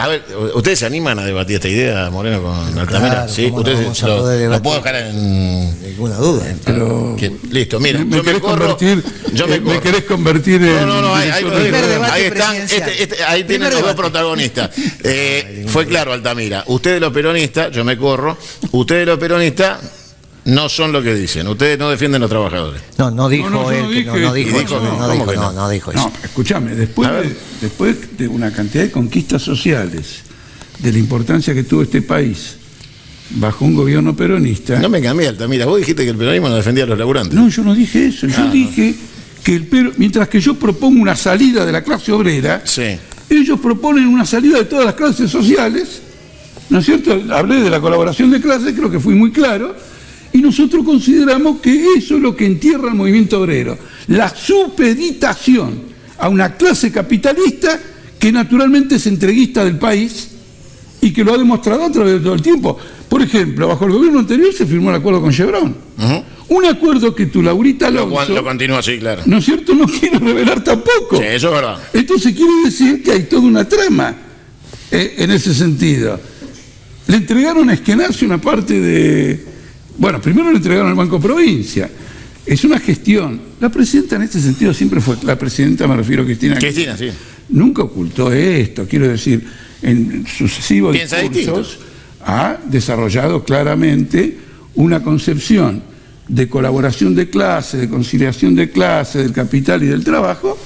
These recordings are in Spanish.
A ver, ¿ustedes se animan a debatir esta idea, Moreno, con Altamira? Claro, Sí, ustedes lo puedo dejar en ninguna duda. Pero listo, mira, me querés convertir, me querés convertir en... No, ahí están, ahí tienen los dos debate. protagonistas. Fue claro, Altamira, ustedes los peronistas, yo me corro, ustedes los peronistas no son lo que dicen, ustedes no defienden a los trabajadores. No dijo No, yo él, no que dije no dijo eso. eso, no dijo eso. No, escúchame, después de una cantidad de conquistas sociales, de la importancia que tuvo este país bajo un gobierno peronista... No me cambié, Altamira, vos dijiste que el peronismo no defendía a los laburantes. No, yo no dije eso, yo dije que mientras que yo propongo una salida de la clase obrera, Sí. ellos proponen una salida de todas las clases sociales, ¿no es cierto? Hablé de la colaboración de clases, creo que fui muy claro, y nosotros consideramos que eso es lo que entierra el movimiento obrero, la supeditación a una clase capitalista que naturalmente es entreguista del país y que lo ha demostrado a través de todo el tiempo. Por ejemplo, bajo el gobierno anterior se firmó el acuerdo con Chevron. Un acuerdo que tu Laurita Alonso, Lo continúa así, claro. ¿no es cierto?, no quiere revelar tampoco. Sí, eso es verdad. Entonces quiere decir que hay toda una trama en ese sentido. Le entregaron a Eskenazi una parte de... Bueno, primero le entregaron al Banco Provincia. Es una gestión. La presidenta en este sentido siempre fue... La presidenta, me refiero a Cristina. Cristina, sí. Nunca ocultó esto. Quiero decir, en sucesivos Piensa discursos ha desarrollado claramente una concepción de colaboración de clase, de conciliación de clase, del capital y del trabajo,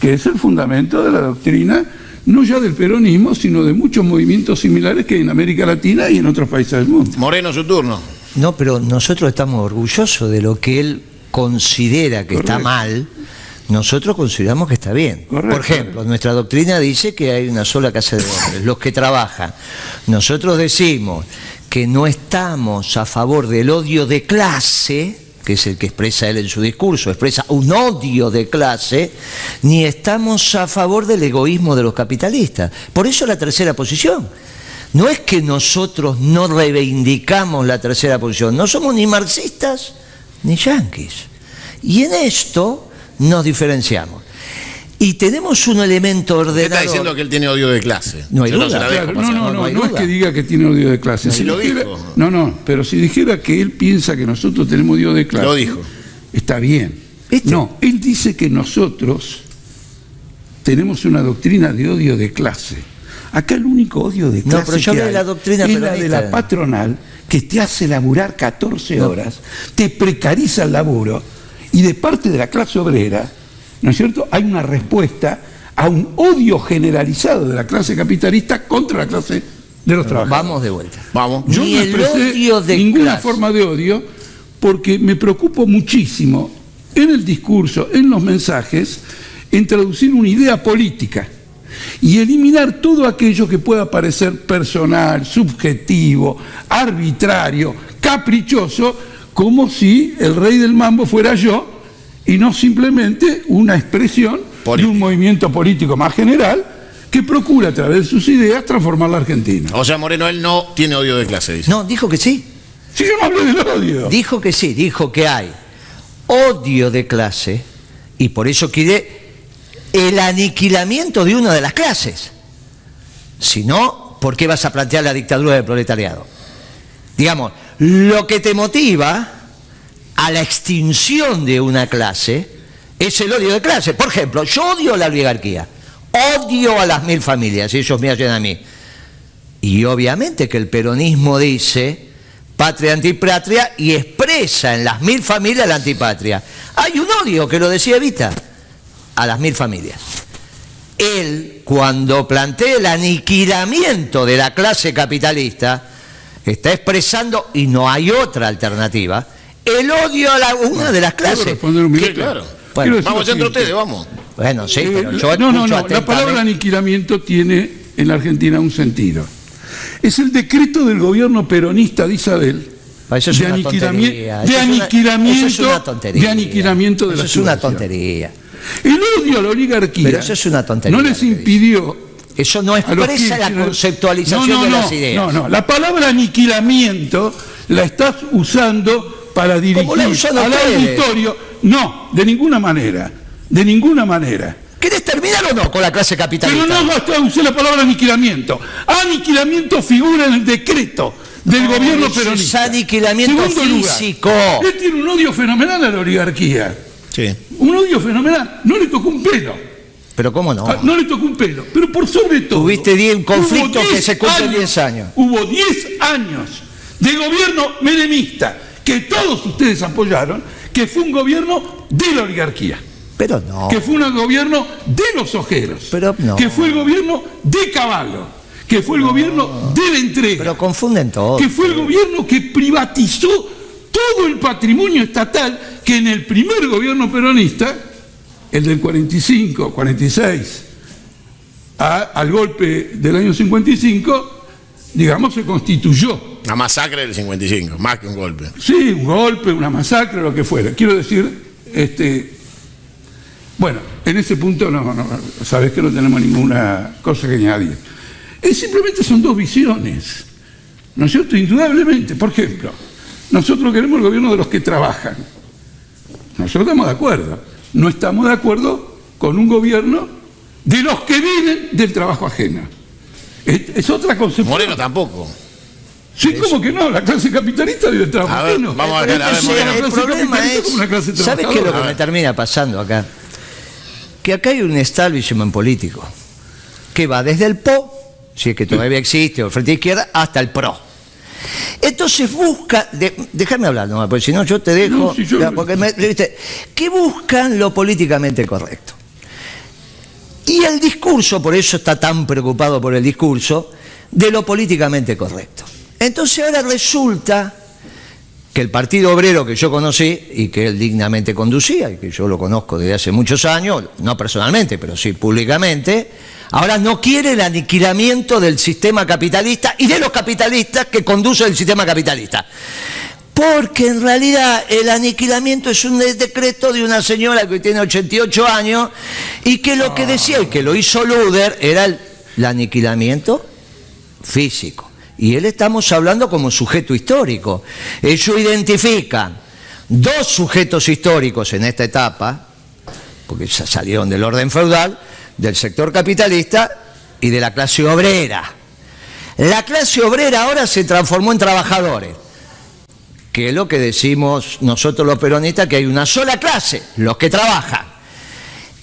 que es el fundamento de la doctrina, no ya del peronismo, sino de muchos movimientos similares que hay en América Latina y en otros países del mundo. Moreno, su turno. No, pero nosotros estamos orgullosos de lo que él considera que está mal, nosotros consideramos que está bien. Correcto. Por ejemplo, nuestra doctrina dice que hay una sola casa de hombres, los que trabajan. Nosotros decimos que no estamos a favor del odio de clase, que es el que expresa él en su discurso, expresa un odio de clase, ni estamos a favor del egoísmo de los capitalistas. Por eso la tercera posición. No es que nosotros no reivindicamos la tercera posición, no somos ni marxistas ni yanquis. Y en esto nos diferenciamos. Y tenemos un elemento ordenador. Usted está diciendo que él tiene odio de clase. No hay Yo duda. se la dejo Claro, pasar. no hay es duda. que diga que tiene odio de clase. Si lo dijera, dijo. pero si dijera que él piensa que nosotros tenemos odio de clase. Lo dijo. Está bien. ¿Viste? No, él dice que nosotros tenemos una doctrina de odio de clase. Acá el único odio de clase pero yo que hablé de hay la doctrina es la peronista. de la patronal, que te hace laburar 14 horas, te precariza el laburo, y de parte de la clase obrera, ¿no es cierto?, hay una respuesta a un odio generalizado de la clase capitalista contra la clase de los trabajadores. Vamos de vuelta. Vamos. Yo Ni no el expresé odio de ninguna clase. forma de odio porque me preocupo muchísimo en el discurso, en los mensajes, en traducir una idea política y eliminar todo aquello que pueda parecer personal, subjetivo, arbitrario, caprichoso, como si el rey del mambo fuera yo y no simplemente una expresión de un movimiento político más general que procura a través de sus ideas transformar la Argentina. O sea, Moreno, él no tiene odio de clase, dice. No, dijo que sí. Si yo no hablé del odio. Dijo que sí, dijo que hay odio de clase y por eso quiere el aniquilamiento de una de las clases. Si no, ¿por qué vas a plantear la dictadura del proletariado? Digamos, lo que te motiva a la extinción de una clase es el odio de clase. Por ejemplo, yo odio la oligarquía, odio a las 1000 familias, y ellos me hacen a mí. Y obviamente que el peronismo dice patria antipatria y expresa en las 1000 familias la antipatria. Hay un odio, que lo decía Evita, a las 1000 familias. Él, cuando plantea el aniquilamiento de la clase capitalista, está expresando, y no hay otra alternativa, el odio a una de las ¿Puedo clases. responder un minuto? Claro. Quiero Bueno, decir Vamos lo entre siguiente. ustedes, vamos. Bueno, sí, pero yo no, escucho la palabra atentamente. aniquilamiento tiene en la Argentina un sentido. Es el decreto del gobierno peronista de Isabel Eso es una tontería. de aniquilamiento Eso es una tontería. de aniquilamiento de Eso la es una subversión. tontería. El odio a la oligarquía Pero eso es una tontería no les lo que impidió Eso no a los expresa la kirchner- conceptualización de las ideas. No, la palabra aniquilamiento la estás usando para dirigir Como la usan al ustedes. auditorio. No, de ninguna manera. De ninguna manera. ¿Querés terminar o no con la clase capitalista? Pero no basta usar la palabra aniquilamiento. Aniquilamiento figura en el decreto del gobierno peronista. Es aniquilamiento físico. Él tiene un odio fenomenal a la oligarquía. Sí. Un odio fenomenal. No le tocó un pelo. Pero ¿cómo no? No le tocó un pelo. Pero por sobre todo... Tuviste 10 conflictos que se cumplen 10 años. Hubo 10 años de gobierno menemista que todos ustedes apoyaron, que fue un gobierno de la oligarquía. Pero no. Que fue un gobierno de los ojeros. Pero no. Que fue el gobierno de Caballo. Que fue el gobierno de la entrega. Pero confunden todo. Que fue el gobierno que privatizó todo el patrimonio estatal que en el primer gobierno peronista, el del 45, 46, al golpe del año 55, digamos, se constituyó. Una masacre del 55, más que un golpe. Sí, un golpe, una masacre, lo que fuera. Quiero decir, bueno, en ese punto sabes que no tenemos ninguna cosa que añadir. Simplemente son dos visiones, ¿no es cierto? Indudablemente. Por ejemplo, nosotros queremos el gobierno de los que trabajan. Nosotros estamos de acuerdo. No estamos de acuerdo con un gobierno de los que viven del trabajo ajeno. Es otra concepción. Moreno tampoco. Sí, ¿cómo que no? La clase capitalista vive del trabajo ajeno. Vamos a ver, el problema es, ¿sabes qué es lo que me termina pasando acá? Que acá hay un establishment político que va desde el PO, si es que todavía existe, o el Frente Izquierda, hasta el PRO. Entonces busca, déjame hablar nomás, porque si no yo te dejo, no, si yo... ¿viste? Que buscan lo políticamente correcto. Y el discurso, por eso está tan preocupado por el discurso, de lo políticamente correcto. Entonces ahora resulta que el Partido Obrero que yo conocí y que él dignamente conducía, y que yo lo conozco desde hace muchos años, no personalmente, pero sí públicamente, ahora no quiere el aniquilamiento del sistema capitalista y de los capitalistas que conducen el sistema capitalista. Porque en realidad el aniquilamiento es un decreto de una señora que tiene 88 años y que lo que decía y que lo hizo Luder era el aniquilamiento físico. Y él estamos hablando como sujeto histórico. Ellos identifican dos sujetos históricos en esta etapa, porque salieron del orden feudal, del sector capitalista y de la clase obrera. La clase obrera ahora se transformó en trabajadores, que es lo que decimos nosotros los peronistas, que hay una sola clase, los que trabajan.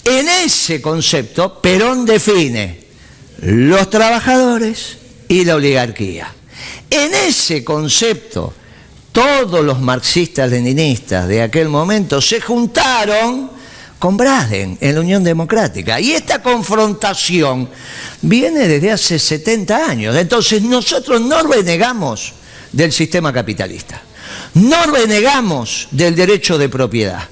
En ese concepto, Perón define los trabajadores y la oligarquía. En ese concepto, todos los marxistas-leninistas de aquel momento se juntaron con Braden en la Unión Democrática. Y esta confrontación viene desde hace 70 años. Entonces nosotros no renegamos del sistema capitalista, no renegamos del derecho de propiedad.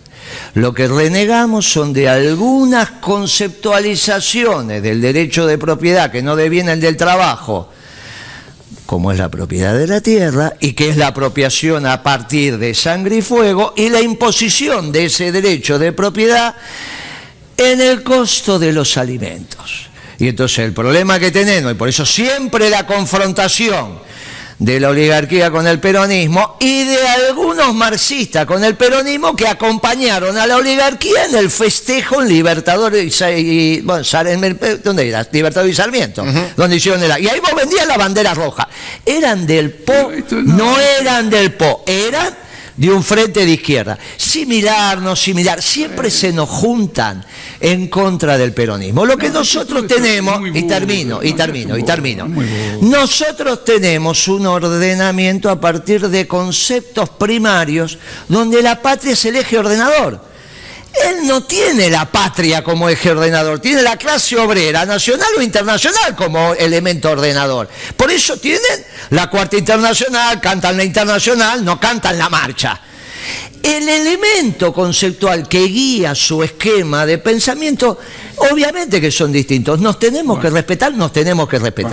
Lo que renegamos son de algunas conceptualizaciones del derecho de propiedad que no devienen del trabajo, como es la propiedad de la tierra, y que es la apropiación a partir de sangre y fuego, y la imposición de ese derecho de propiedad en el costo de los alimentos. Y entonces el problema que tenemos, y por eso siempre la confrontación de la oligarquía con el peronismo y de algunos marxistas con el peronismo que acompañaron a la oligarquía en el festejo en Libertador y bueno, ¿dónde era? Libertador y Sarmiento, donde hicieron y ahí vos vendías la bandera roja. Eran del PO, no eran del PO, eran de un frente de izquierda. Similar, no similar, siempre se nos juntan en contra del peronismo. Lo que nosotros tenemos, y termino, nosotros tenemos un ordenamiento a partir de conceptos primarios donde la patria es el eje ordenador. Él no tiene la patria como eje ordenador, tiene la clase obrera nacional o internacional como elemento ordenador. Por eso tienen la Cuarta Internacional, cantan la Internacional, no cantan la marcha. El elemento conceptual que guía su esquema de pensamiento, obviamente que son distintos. Nos tenemos que respetar,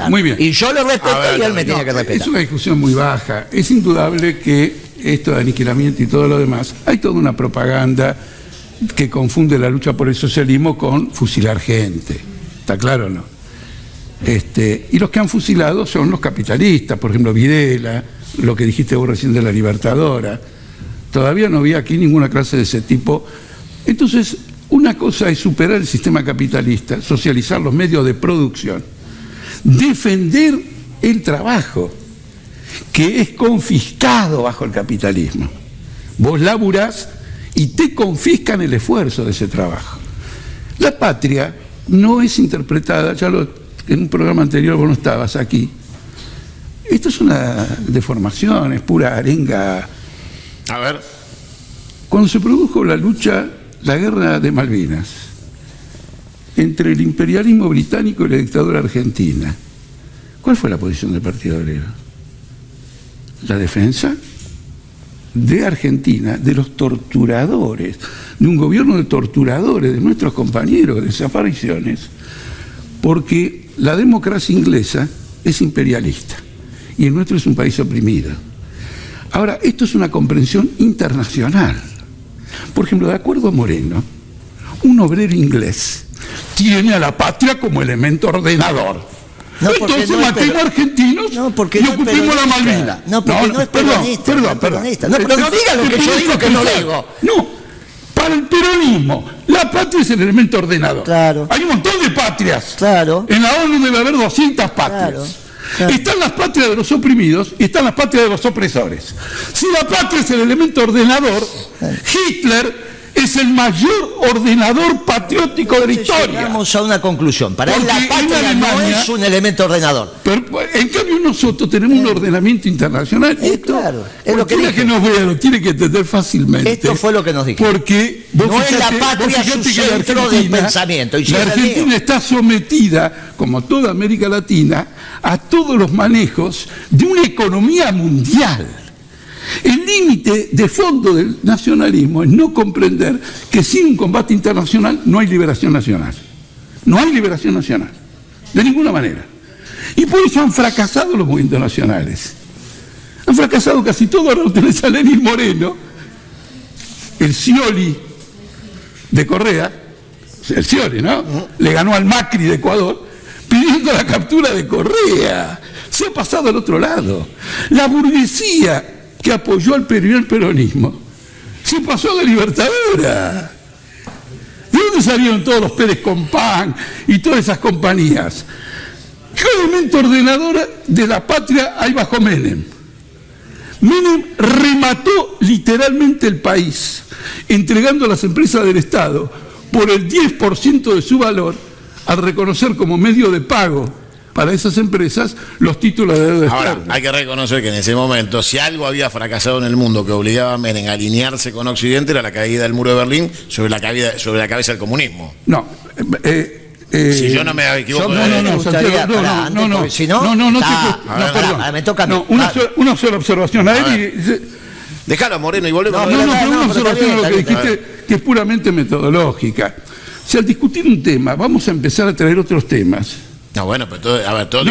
Muy bien. Y yo lo respeto y él me tiene que respetar. Es una discusión muy baja. Es indudable que esto de aniquilamiento y todo lo demás, hay toda una propaganda que confunde la lucha por el socialismo con fusilar gente. ¿Está claro o no? Y los que han fusilado son los capitalistas, por ejemplo Videla, lo que dijiste vos recién de la Libertadora. Todavía no había aquí ninguna clase de ese tipo. Entonces, Una cosa es superar el sistema capitalista, socializar los medios de producción, defender el trabajo, que es confiscado bajo el capitalismo. Vos laburás y te confiscan el esfuerzo de ese trabajo. La patria no es interpretada, en un programa anterior vos no estabas aquí. Esto es una deformación, es pura arenga. A ver. Cuando se produjo la guerra de Malvinas, entre el imperialismo británico y la dictadura argentina, ¿cuál fue la posición del Partido Obrero? La defensa de Argentina, de los torturadores, de un gobierno de torturadores, de nuestros compañeros, de desapariciones, porque la democracia inglesa es imperialista y el nuestro es un país oprimido. Ahora, esto es una comprensión internacional. Por ejemplo, de acuerdo a Moreno, un obrero inglés tiene a la patria como elemento ordenador. No, entonces no matemos argentinos y ocupemos la Malvinas. No, porque no es peronista. Perdón. No, pero no diga lo que yo digo que no digo. No, para el peronismo, la patria es el elemento ordenador. Claro. Hay un montón de patrias. Claro. En la ONU debe haber 200 patrias. Claro. Están las patrias de los oprimidos y están las patrias de los opresores. Si la patria es el elemento ordenador, Hitler es el mayor ordenador patriótico de la historia. Vamos a una conclusión. Para él Porque la patria Alemania, no es un elemento ordenador. Pero, en cambio nosotros tenemos un ordenamiento internacional. Esto, claro, es lo que dije. Que nos vea, lo tiene que entender fácilmente. Esto fue lo que nos dijimos. Porque no es la patria su centro de pensamiento. La Argentina está sometida, como toda América Latina, a todos los manejos de una economía mundial. El límite de fondo del nacionalismo es no comprender que sin un combate internacional no hay liberación nacional. No hay liberación nacional, de ninguna manera. Y por eso han fracasado los movimientos nacionales. Han fracasado casi todos. Ahora lo tenés a Lenín Moreno, el Scioli de Correa, el Scioli, ¿no? Le ganó al Macri de Ecuador, pidiendo la captura de Correa. Se ha pasado al otro lado. La burguesía que apoyó al peronismo se pasó a la Libertadora. ¿De dónde salieron todos los Pérez Compán y todas esas compañías? ¿Qué elemento ordenador de la patria hay bajo Menem? Menem remató literalmente el país, entregando a las empresas del Estado por el 10% de su valor, al reconocer como medio de pago para esas empresas los títulos de deuda externa. Ahora, hay que reconocer que en ese momento, si algo había fracasado en el mundo que obligaba a Menem a alinearse con Occidente, era la caída del muro de Berlín sobre la cabeza del comunismo. No, si yo no me equivoco. Me toca. No, una sola observación. Déjalo, Moreno, y volvemos. Una observación a lo que dijiste, que es puramente metodológica. Si al discutir un tema vamos a empezar a traer otros temas. No, bueno, pero todo, a ver, todo.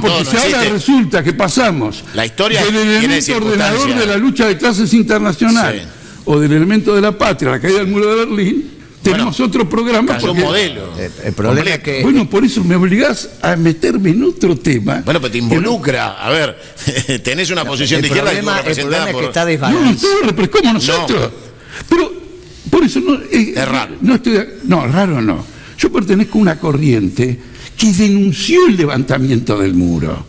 Porque si ahora resulta que pasamos la historia del elemento ordenador de la lucha de clases internacional o del elemento de la patria, la caída del muro de Berlín, tenemos otro programa. Cayó un modelo. El problema es que. Bueno, por eso me obligás a meterme en otro tema. Bueno, pero te involucra. A ver, tenés una posición de izquierda que representada por. Que está desbalanceado. No, como nosotros. Pero, por eso no. Es raro. Raro no. Yo pertenezco a una corriente que denunció el levantamiento del muro.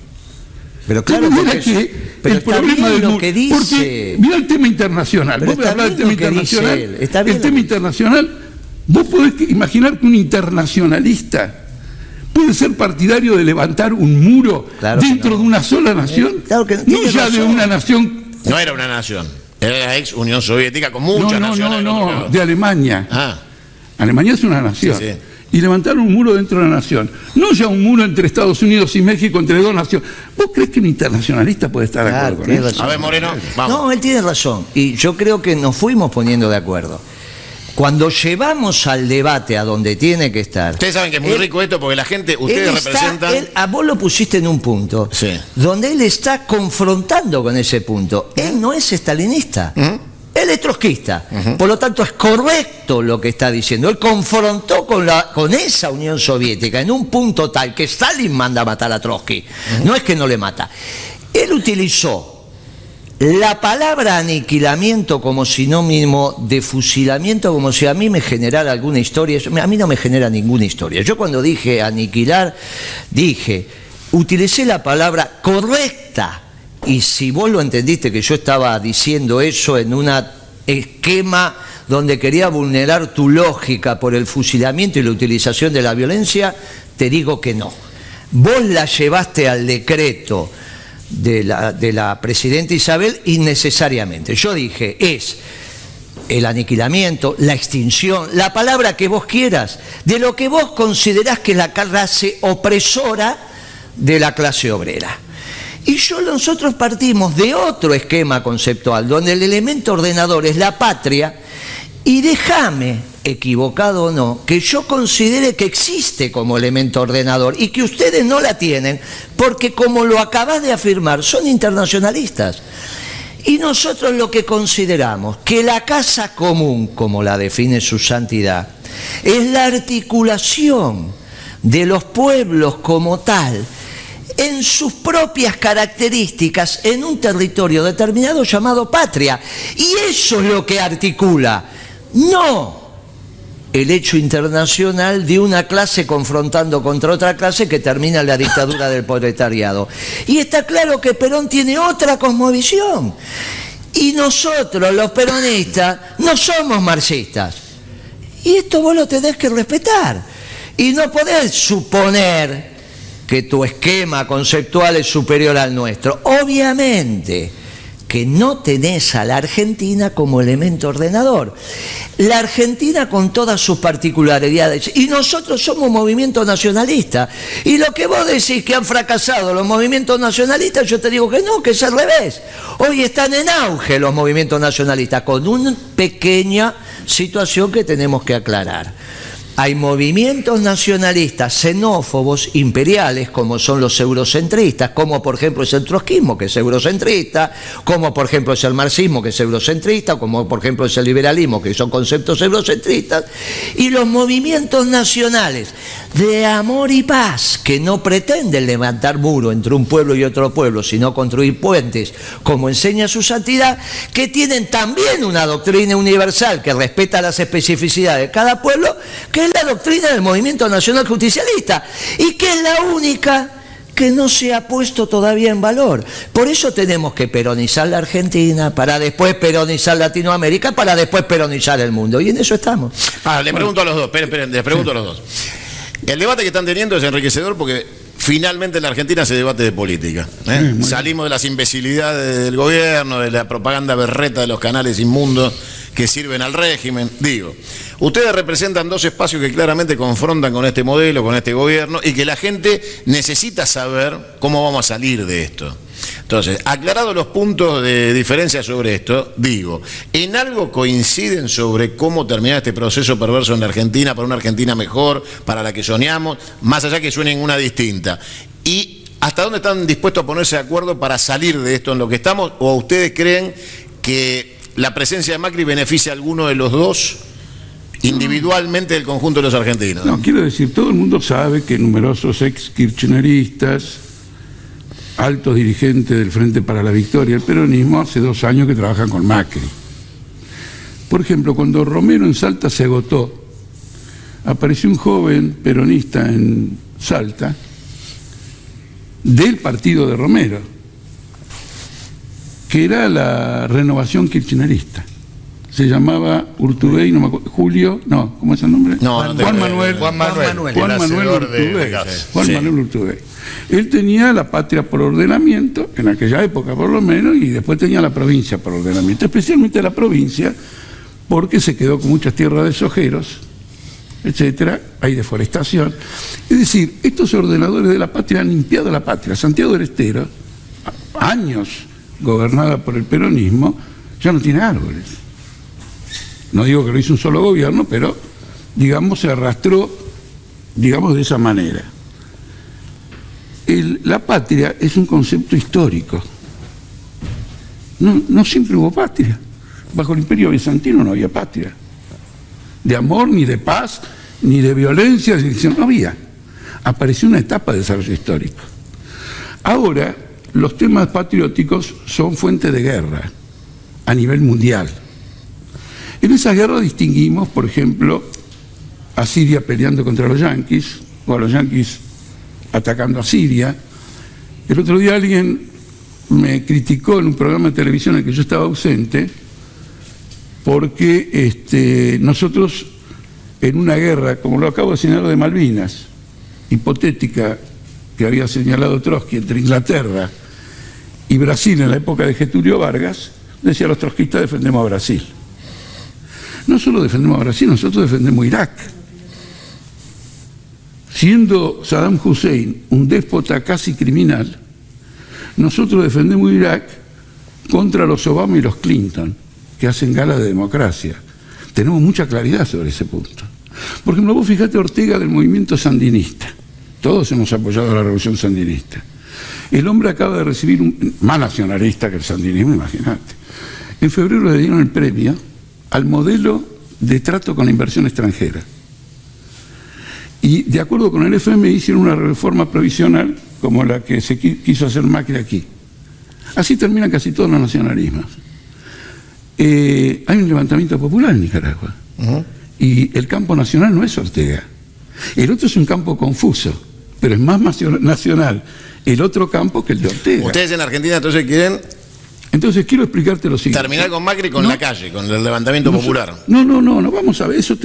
Pero claro, el problema del muro, que dice. Porque mira el tema internacional. Vos me hablás del tema internacional. El tema internacional, vos podés imaginar que un internacionalista puede ser partidario de levantar un muro dentro de una sola nación. No ya de una nación. No era una nación. Era la ex Unión Soviética con muchas naciones. No, de Alemania. Ah. Alemania es una nación. Sí. Y levantar un muro dentro de la nación. No ya un muro entre Estados Unidos y México, entre dos naciones. ¿Vos crees que un internacionalista puede estar de acuerdo con eso? Razón. A ver, Moreno, vamos. No, él tiene razón. Y yo creo que nos fuimos poniendo de acuerdo. Cuando llevamos al debate a donde tiene que estar. Ustedes saben que es muy rico esto porque la gente, ustedes representan. A vos lo pusiste en un punto donde él está confrontando con ese punto. Él no es estalinista. Él es trotskista, por lo tanto es correcto lo que está diciendo. Él confrontó con esa Unión Soviética en un punto tal que Stalin manda a matar a Trotsky. No es que no le mata. Él utilizó La palabra aniquilamiento como sinónimo de fusilamiento, como si a mí me generara alguna historia, a mí no me genera ninguna historia. Yo cuando dije aniquilar, utilicé la palabra correcta, y si vos lo entendiste que yo estaba diciendo eso en un esquema donde quería vulnerar tu lógica por el fusilamiento y la utilización de la violencia, te digo que no. Vos la llevaste al decreto de la presidenta Isabel innecesariamente. Yo dije, es el aniquilamiento, la extinción, la palabra que vos quieras, de lo que vos considerás que es la clase opresora de la clase obrera. Y nosotros partimos de otro esquema conceptual, donde el elemento ordenador es la patria, y déjame, equivocado o no, que yo considere que existe como elemento ordenador y que ustedes no la tienen, porque como lo acabas de afirmar, son internacionalistas. Y nosotros lo que consideramos que la casa común, como la define su santidad, es la articulación de los pueblos como tal, en sus propias características, en un territorio determinado llamado patria. Y eso es lo que articula, no el hecho internacional de una clase confrontando contra otra clase que termina en la dictadura del proletariado. Y está claro que Perón tiene otra cosmovisión. Y nosotros, los peronistas, no somos marxistas. Y esto vos lo tenés que respetar. Y no podés suponer que tu esquema conceptual es superior al nuestro. Obviamente que no tenés a la Argentina como elemento ordenador. La Argentina con todas sus particularidades. Y nosotros somos un movimiento nacionalista. Y lo que vos decís que han fracasado los movimientos nacionalistas, yo te digo que no, que es al revés. Hoy están en auge los movimientos nacionalistas, con una pequeña situación que tenemos que aclarar. Hay movimientos nacionalistas xenófobos, imperiales, como son los eurocentristas, como por ejemplo es el trotskismo, que es eurocentrista, como por ejemplo es el marxismo, que es eurocentrista, como por ejemplo es el liberalismo, que son conceptos eurocentristas, y los movimientos nacionales de amor y paz, que no pretenden levantar muro entre un pueblo y otro pueblo, sino construir puentes, como enseña su santidad, que tienen también una doctrina universal que respeta las especificidades de cada pueblo, que es la doctrina del movimiento nacional justicialista, y que es la única que no se ha puesto todavía en valor. Por eso tenemos que peronizar la Argentina, para después peronizar Latinoamérica, para después peronizar el mundo, y en eso estamos. Le pregunto a los dos, esperen, les pregunto a los dos. El debate que están teniendo es enriquecedor porque finalmente en la Argentina se debate de política. Salimos de las imbecilidades del gobierno, de la propaganda berreta de los canales inmundos que sirven al régimen. Digo, ustedes representan dos espacios que claramente confrontan con este modelo, con este gobierno, y que la gente necesita saber cómo vamos a salir de esto. Entonces, aclarados los puntos de diferencia sobre esto, digo, ¿en algo coinciden sobre cómo terminar este proceso perverso en la Argentina, para una Argentina mejor, para la que soñamos, más allá que suenen una distinta? ¿Y hasta dónde están dispuestos a ponerse de acuerdo para salir de esto en lo que estamos? ¿O ustedes creen que la presencia de Macri beneficia a alguno de los dos individualmente del conjunto de los argentinos? No, quiero decir, todo el mundo sabe que numerosos ex-kirchneristas, altos dirigentes del Frente para la Victoria, el peronismo, hace 2 años que trabajan con Macri. Por ejemplo, cuando Romero en Salta se agotó, apareció un joven peronista en Salta del partido de Romero, que era la Renovación Kirchnerista. Se llamaba Urtubey, no me acuerdo, Julio, no, ¿cómo es el nombre? Juan Manuel Urtubey. Él tenía la patria por ordenamiento, en aquella época por lo menos, y después tenía la provincia por ordenamiento, especialmente la provincia, porque se quedó con muchas tierras de sojeros, etcétera, hay deforestación. Es decir, estos ordenadores de la patria han limpiado la patria. Santiago del Estero, años gobernada por el peronismo, ya no tiene árboles. No digo que lo hizo un solo gobierno, pero, digamos, se arrastró, digamos, de esa manera. La patria es un concepto histórico. No siempre hubo patria. Bajo el Imperio Bizantino no había patria. De amor, ni de paz, ni de violencia, no había. Apareció una etapa de desarrollo histórico. Ahora, los temas patrióticos son fuente de guerra a nivel mundial. En esa guerra distinguimos, por ejemplo, a Siria peleando contra los yanquis, o a los yanquis atacando a Siria. El otro día alguien me criticó en un programa de televisión en el que yo estaba ausente, porque nosotros en una guerra, como lo acabo de señalar de Malvinas, hipotética que había señalado Trotsky entre Inglaterra y Brasil en la época de Getúlio Vargas, decía los trotskistas defendemos a Brasil. No solo defendemos a Brasil, nosotros defendemos a Irak. Siendo Saddam Hussein un déspota casi criminal, nosotros defendemos a Irak contra los Obama y los Clinton, que hacen gala de democracia. Tenemos mucha claridad sobre ese punto. Por ejemplo, vos fijate Ortega del movimiento sandinista. Todos hemos apoyado la revolución sandinista. El hombre acaba de recibir más nacionalista que el sandinismo, imagínate. En febrero le dieron el premio al modelo de trato con la inversión extranjera. Y de acuerdo con el FMI hicieron una reforma provisional como la que se quiso hacer Macri aquí. Así terminan casi todos los nacionalismos. Hay un levantamiento popular en Nicaragua. Y el campo nacional no es Ortega. El otro es un campo confuso, pero es más nacional el otro campo que el de Ortega. Ustedes en Argentina entonces quieren... Entonces quiero explicarte lo siguiente. Terminar con Macri con la calle, con el levantamiento popular. No, vamos a ver, eso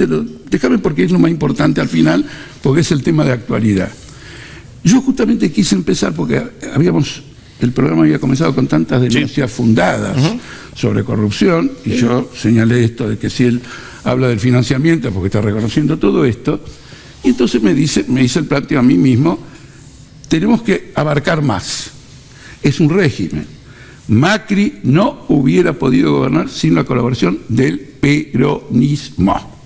déjame porque es lo más importante al final, porque es el tema de actualidad. Yo justamente quise empezar porque el programa había comenzado con tantas denuncias fundadas sobre corrupción, y yo señalé esto de que si él habla del financiamiento, porque está reconociendo todo esto, y entonces me hice el planteo a mí mismo, tenemos que abarcar más. Es un régimen. Macri no hubiera podido gobernar sin la colaboración del peronismo.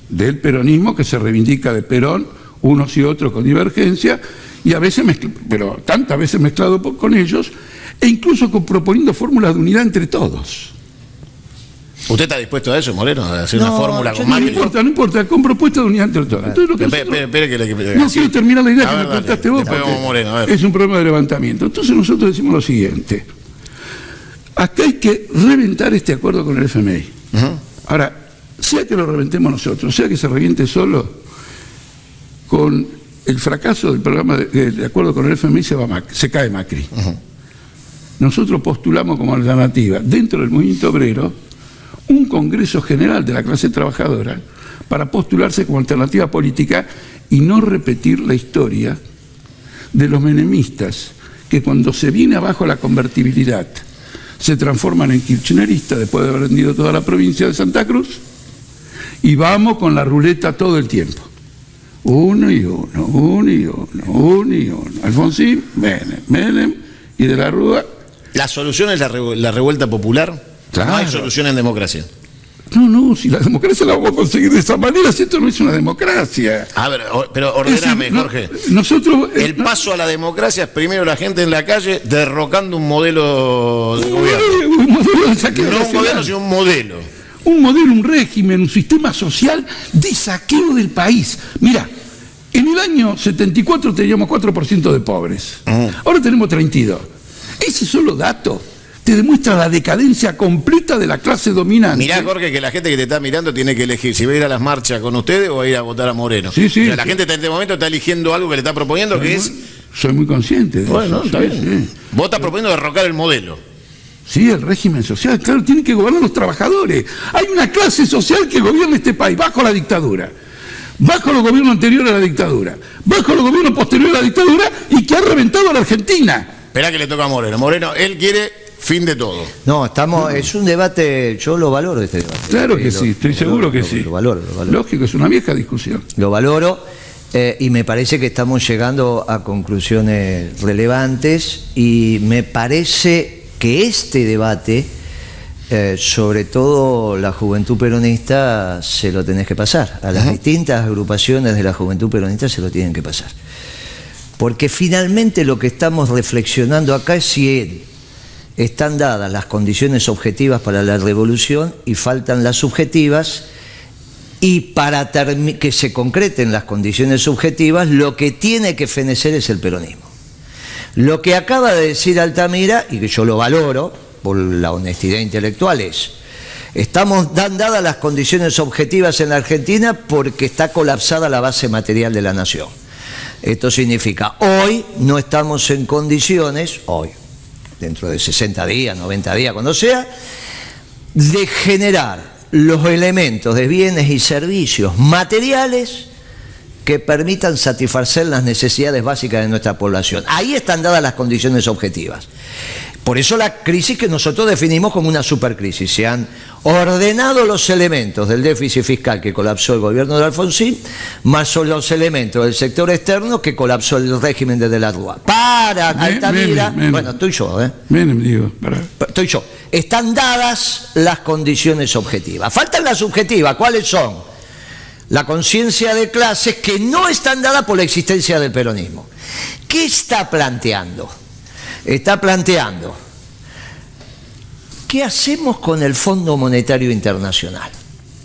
Del peronismo que se reivindica de Perón, unos y otros con divergencia, y a veces pero tantas veces mezclado con ellos, e incluso proponiendo fórmulas de unidad entre todos. ¿Usted está dispuesto a eso, Moreno? ¿A hacer una fórmula con Macri? No importa, con propuestas de unidad entre todos. Entonces, lo que no quiero terminar la idea que me contaste vos, porque es un problema de levantamiento. Entonces nosotros decimos lo siguiente: acá hay que reventar este acuerdo con el FMI. Ahora, sea que lo reventemos nosotros, sea que se reviente solo, con el fracaso del programa de acuerdo con el FMI se cae Macri. Nosotros postulamos como alternativa, dentro del movimiento obrero, un Congreso General de la clase trabajadora para postularse como alternativa política y no repetir la historia de los menemistas, que cuando se viene abajo la convertibilidad se transforman en kirchneristas después de haber vendido toda la provincia de Santa Cruz, y vamos con la ruleta todo el tiempo. Uno y uno. Alfonsín, Menem y de la Rúa. ¿La solución es la revuelta popular? Claro. No hay solución en democracia. No, si la democracia la vamos a conseguir de esa manera, si esto no es una democracia. A ver, pero ordename, Jorge. Nosotros... El paso a la democracia es primero la gente en la calle derrocando un modelo de gobierno. Un modelo de saqueo no un gobierno, sino un modelo. Un modelo, un régimen, un sistema social de saqueo del país. Mira, en el año 74 teníamos 4% de pobres. Ahora tenemos 32%. Ese solo dato te demuestra la decadencia completa de la clase dominante. Mirá, Jorge, que la gente que te está mirando tiene que elegir si va a ir a las marchas con ustedes o va a ir a votar a Moreno. Sí. O sea, la gente en este momento está eligiendo algo que le está proponiendo, que es... Soy muy consciente de eso. Está bien. Vos estás proponiendo derrocar el modelo. Sí, el régimen social, claro, tienen que gobernar los trabajadores. Hay una clase social que gobierna este país bajo la dictadura, bajo los gobiernos anteriores a la dictadura, bajo los gobiernos posteriores a la dictadura, y que ha reventado a la Argentina. Esperá que le toca a Moreno. Moreno, él quiere... fin de todo. No, es un debate, yo lo valoro este debate. Claro que sí, estoy seguro que sí. Lo valoro. Lógico, es una vieja discusión. Lo valoro y me parece que estamos llegando a conclusiones relevantes, y me parece que este debate, sobre todo la juventud peronista, se lo tenés que pasar. A las distintas agrupaciones de la juventud peronista se lo tienen que pasar. Porque finalmente lo que estamos reflexionando acá es si están dadas las condiciones objetivas para la revolución y faltan las subjetivas, y para que se concreten las condiciones subjetivas lo que tiene que fenecer es el peronismo. Lo que acaba de decir Altamira, y que yo lo valoro por la honestidad intelectual, es: estamos dadas las condiciones objetivas en la Argentina porque está colapsada la base material de la nación. Esto significa, hoy no estamos en condiciones, hoy, dentro de 60 días, 90 días, cuando sea, de generar los elementos de bienes y servicios materiales que permitan satisfacer las necesidades básicas de nuestra población. Ahí están dadas las condiciones objetivas. Por eso la crisis que nosotros definimos como una supercrisis. Se han ordenado los elementos del déficit fiscal que colapsó el gobierno de Alfonsín, más son los elementos del sector externo que colapsó el régimen de la Rúa. Para Altamira, bueno, estoy yo, estoy yo. Están dadas las condiciones objetivas. Faltan las subjetivas. ¿Cuáles son? La conciencia de clases, que no están dadas por la existencia del peronismo. ¿Qué está planteando? Está planteando: ¿qué hacemos con el Fondo Monetario Internacional?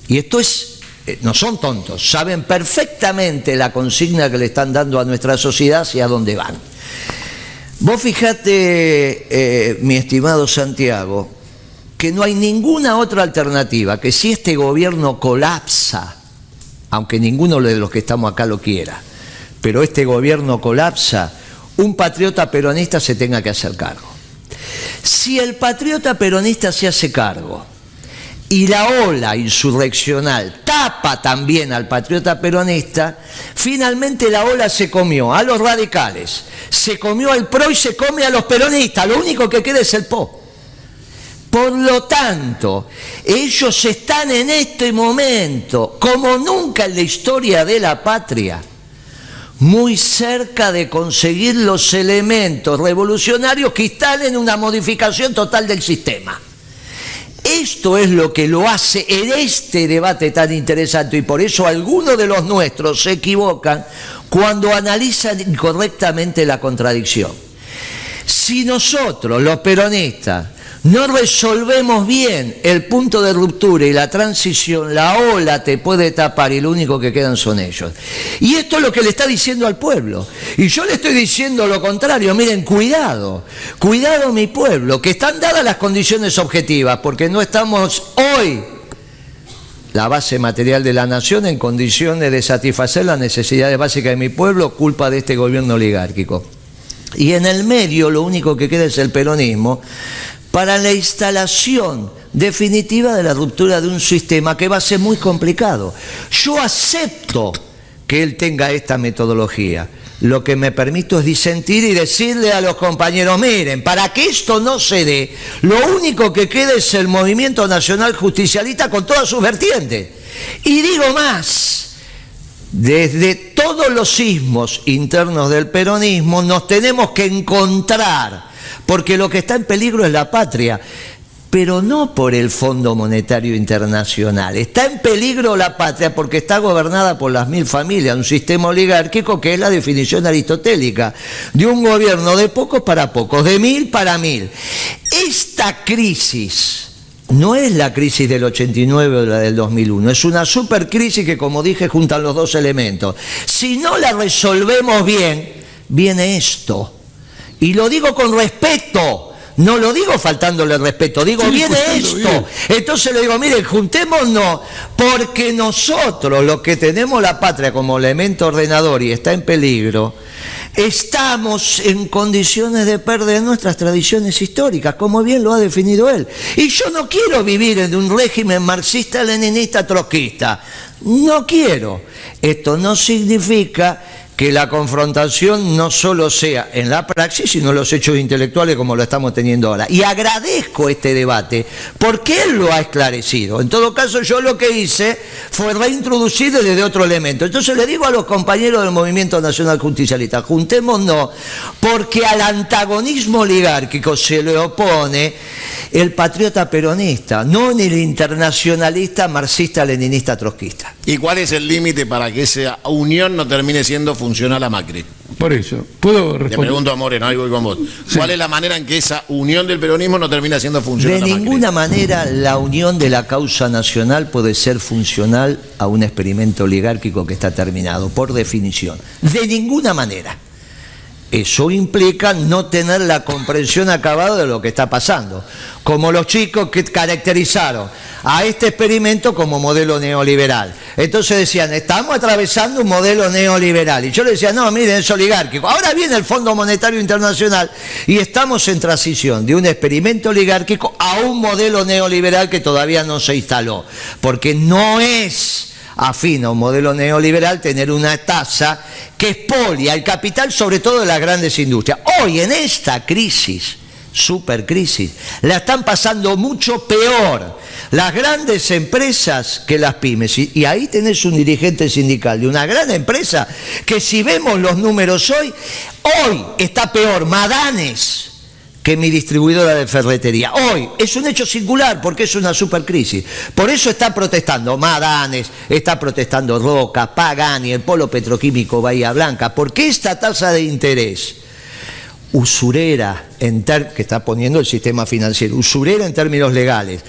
Y esto es, no son tontos, saben perfectamente la consigna que le están dando a nuestra sociedad hacia dónde van. Vos fijate, mi estimado Santiago, que no hay ninguna otra alternativa, que si este gobierno colapsa, aunque ninguno de los que estamos acá lo quiera, pero este gobierno colapsa, un patriota peronista se tenga que hacer cargo. Si el patriota peronista se hace cargo y la ola insurreccional tapa también al patriota peronista, finalmente la ola se comió a los radicales, se comió al PRO y se come a los peronistas. Lo único que queda es el PO. Por lo tanto, ellos están en este momento, como nunca en la historia de la patria, muy cerca de conseguir los elementos revolucionarios que instalen una modificación total del sistema. Esto es lo que lo hace en este debate tan interesante, y por eso algunos de los nuestros se equivocan cuando analizan incorrectamente la contradicción. Si nosotros, los peronistas, no resolvemos bien el punto de ruptura y la transición, la ola te puede tapar y lo único que quedan son ellos. Y esto es lo que le está diciendo al pueblo. Y yo le estoy diciendo lo contrario. Miren, cuidado, cuidado mi pueblo, que están dadas las condiciones objetivas, porque no estamos hoy, la base material de la nación, en condiciones de satisfacer las necesidades básicas de mi pueblo, culpa de este gobierno oligárquico. Y en el medio lo único que queda es el peronismo, para la instalación definitiva de la ruptura de un sistema que va a ser muy complicado. Yo acepto que él tenga esta metodología. Lo que me permito es disentir y decirle a los compañeros: miren, para que esto no se dé, lo único que queda es el movimiento nacional justicialista con todas sus vertientes. Y digo más, desde todos los sismos internos del peronismo nos tenemos que encontrar, porque lo que está en peligro es la patria, pero no por el Fondo Monetario Internacional. Está en peligro la patria porque está gobernada por las 1000 familias, un sistema oligárquico que es la definición aristotélica de un gobierno de pocos para pocos, de 1000 para 1000. Esta crisis no es la crisis del 89 o la del 2001, es una supercrisis que, como dije, juntan los dos elementos. Si no la resolvemos bien, viene esto. Y lo digo con respeto, no lo digo faltándole el respeto, digo, sí, viene esto. Bien. Entonces le digo: miren, juntémonos, porque nosotros, los que tenemos la patria como elemento ordenador y está en peligro, estamos en condiciones de perder nuestras tradiciones históricas, como bien lo ha definido él. Y yo no quiero vivir en un régimen marxista, leninista, trotskista. No quiero. Esto no significa que la confrontación no solo sea en la praxis, sino en los hechos intelectuales como lo estamos teniendo ahora. Y agradezco este debate porque él lo ha esclarecido. En todo caso, yo lo que hice fue reintroducir desde otro elemento. Entonces le digo a los compañeros del Movimiento Nacional Justicialista: juntémonos, porque al antagonismo oligárquico se le opone el patriota peronista, no el internacionalista marxista, leninista, trotskista. ¿Y cuál es el límite para que esa unión no termine siendo funcional a Macri? Por eso, ¿puedo responder? Le pregunto a Moreno, ahí voy con vos. Sí. ¿Cuál es la manera en que esa unión del peronismo no termina siendo funcional a Macri? De ninguna manera la unión de la causa nacional puede ser funcional a un experimento oligárquico que está terminado, por definición. De ninguna manera. Eso implica no tener la comprensión acabada de lo que está pasando. Como los chicos que caracterizaron a este experimento como modelo neoliberal. Entonces decían, estamos atravesando un modelo neoliberal. Y yo les decía, no, miren, es oligárquico. Ahora viene el Fondo Monetario Internacional y estamos en transición de un experimento oligárquico a un modelo neoliberal que todavía no se instaló. Porque no es afín a un modelo neoliberal tener una tasa que expolia el capital, sobre todo de las grandes industrias. Hoy en esta crisis, supercrisis, la están pasando mucho peor las grandes empresas que las pymes. Y ahí tenés un dirigente sindical de una gran empresa que, si vemos los números hoy está peor Madanes que mi distribuidora de ferretería. Hoy es un hecho singular porque es una supercrisis. Por eso está protestando Madanes, está protestando Roca, Pagani, el polo petroquímico Bahía Blanca, porque esta tasa de interés usurera que está poniendo el sistema financiero, usurera en términos legales,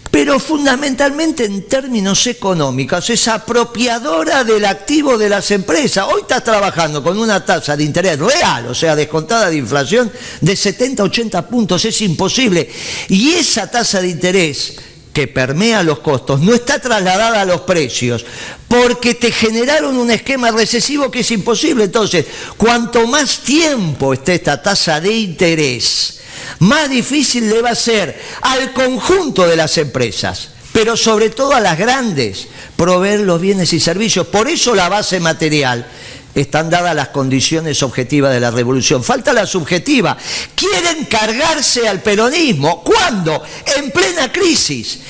pero fundamentalmente en términos económicos es apropiadora del activo de las empresas. Hoy estás trabajando con una tasa de interés real, o sea, descontada de inflación, de 70-80 puntos, es imposible. Y esa tasa de interés que permea los costos no está trasladada a los precios, porque te generaron un esquema recesivo que es imposible. Entonces, cuanto más tiempo esté esta tasa de interés, más difícil le va a ser al conjunto de las empresas, pero sobre todo a las grandes, proveer los bienes y servicios. Por eso la base material están dadas las condiciones objetivas de la revolución. Falta la subjetiva. Quieren cargarse al peronismo. ¿Cuándo? En plena crisis.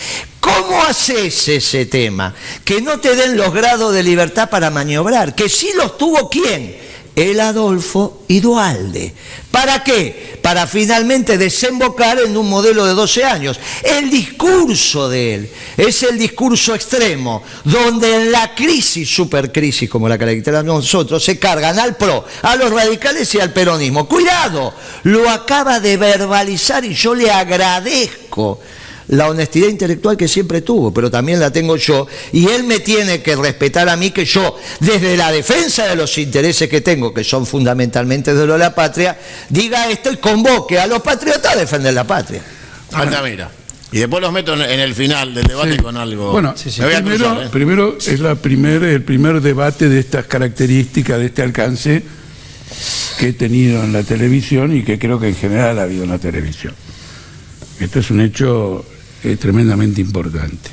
¿Cómo haces ese tema? Que no te den los grados de libertad para maniobrar. Que sí los tuvo ¿quién? El Adolfo y Duhalde. ¿Para qué? Para finalmente desembocar en un modelo de 12 años. El discurso de él es el discurso extremo, donde en la crisis, supercrisis como la caracterizamos nosotros, se cargan al PRO, a los radicales y al peronismo. ¡Cuidado! Lo acaba de verbalizar y yo le agradezco la honestidad intelectual que siempre tuvo, pero también la tengo yo, y él me tiene que respetar a mí, que yo, desde la defensa de los intereses que tengo, que son fundamentalmente de lo de la patria, diga esto y convoque a los patriotas a defender la patria. Altamira. Y después los meto en el final del debate con algo. Bueno, primero es el primer debate de estas características, de este alcance que he tenido en la televisión y que creo que en general ha habido en la televisión. Esto es un hecho tremendamente importante.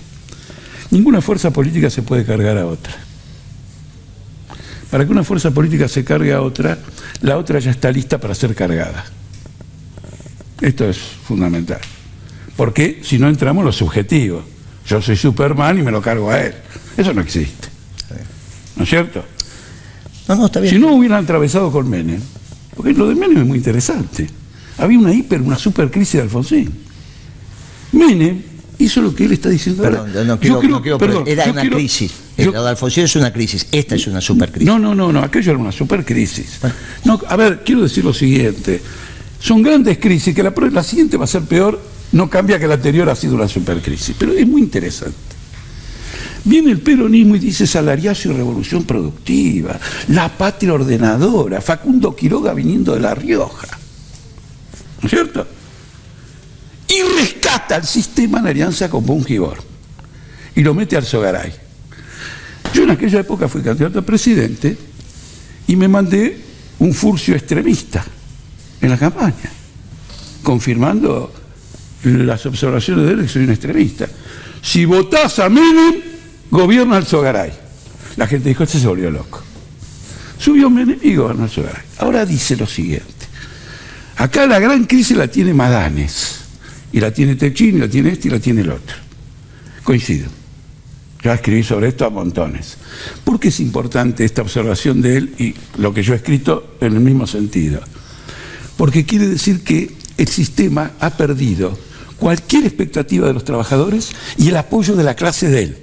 Ninguna fuerza política se puede cargar a otra. Para que una fuerza política se cargue a otra, la otra ya está lista para ser cargada. Esto es fundamental. Porque si no entramos en lo subjetivo. Yo soy Superman y me lo cargo a él. Eso no existe. ¿No es cierto? No, está bien. Si no hubieran atravesado con Menem, porque lo de Menem es muy interesante. Había una supercrisis de Alfonsín. Menem hizo lo que él está diciendo ahora. Era una crisis. Lo de Alfonsín es una crisis. Esta es una supercrisis. No, aquello era una supercrisis. No, a ver, quiero decir lo siguiente. Son grandes crisis, que la siguiente va a ser peor, no cambia que la anterior ha sido una supercrisis. Pero es muy interesante. Viene el peronismo y dice salariazo y revolución productiva, la patria ordenadora, Facundo Quiroga viniendo de La Rioja. ¿No es cierto? Y rescata el sistema en alianza con Bungibor y lo mete al Sogaray. Yo en aquella época fui candidato a presidente y me mandé un furcio extremista en la campaña, confirmando las observaciones de él, que soy un extremista. Si votás a Menem, gobierna el Sogaray. La gente dijo, este se volvió loco. Subió Menem y gobernó el Sogaray. Ahora dice lo siguiente. Acá la gran crisis la tiene Madanes, y la tiene Techín, y la tiene este, y la tiene el otro. Coincido. Ya escribí sobre esto a montones. ¿Por qué es importante esta observación de él y lo que yo he escrito en el mismo sentido? Porque quiere decir que el sistema ha perdido cualquier expectativa de los trabajadores y el apoyo de la clase de él.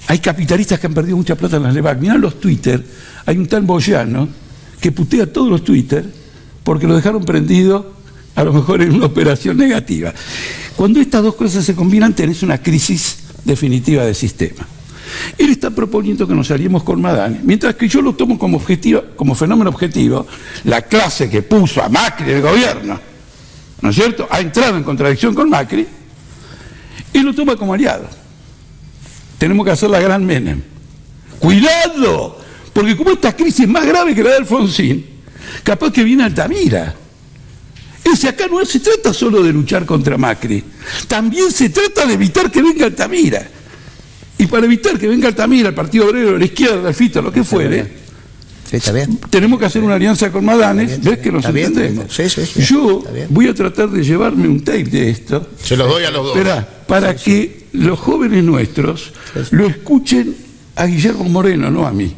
Hay capitalistas que han perdido mucha plata en las LEVAC. Mirá los Twitter, hay un tal Boyano que putea todos los Twitter porque lo dejaron prendido a lo mejor en una operación negativa. Cuando estas dos cosas se combinan tenés una crisis definitiva del sistema. Él está proponiendo que nos aliemos con Madane, mientras que yo lo tomo como objetivo, como fenómeno objetivo, la clase que puso a Macri el gobierno, ¿no es cierto?, ha entrado en contradicción con Macri, y lo toma como aliado. Tenemos que hacer la gran Menem. ¡Cuidado! Porque como esta crisis es más grave que la de Alfonsín, capaz que viene Altamira. Acá no se trata solo de luchar contra Macri, también se trata de evitar que venga Altamira. Y para evitar que venga Altamira, el Partido Obrero, la izquierda, el FITO, lo que fuere, sí, está bien. Tenemos que hacer una alianza con Madane. ¿Ves que nos entendemos? Sí, yo voy a tratar de llevarme un tape de esto. Se los doy a los dos. Para que los jóvenes nuestros lo escuchen a Guillermo Moreno, no a mí.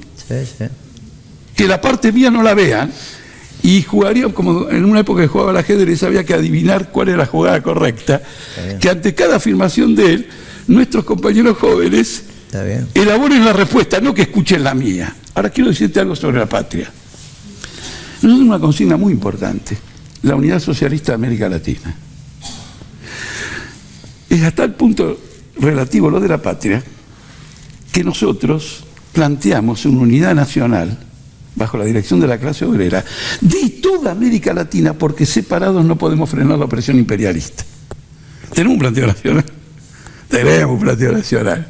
Que la parte mía no la vean. Y jugaría, como en una época que jugaba al ajedrez, había que adivinar cuál era la jugada correcta. Que ante cada afirmación de él, nuestros compañeros jóvenes elaboren la respuesta, no que escuchen la mía. Ahora quiero decirte algo sobre la patria. Nosotros tenemos una consigna muy importante, la unidad socialista de América Latina. Es hasta el punto relativo a lo de la patria que nosotros planteamos una unidad nacional bajo la dirección de la clase obrera, de toda América Latina, porque separados no podemos frenar la opresión imperialista. Tenemos un planteo nacional. Tenemos un planteo nacional.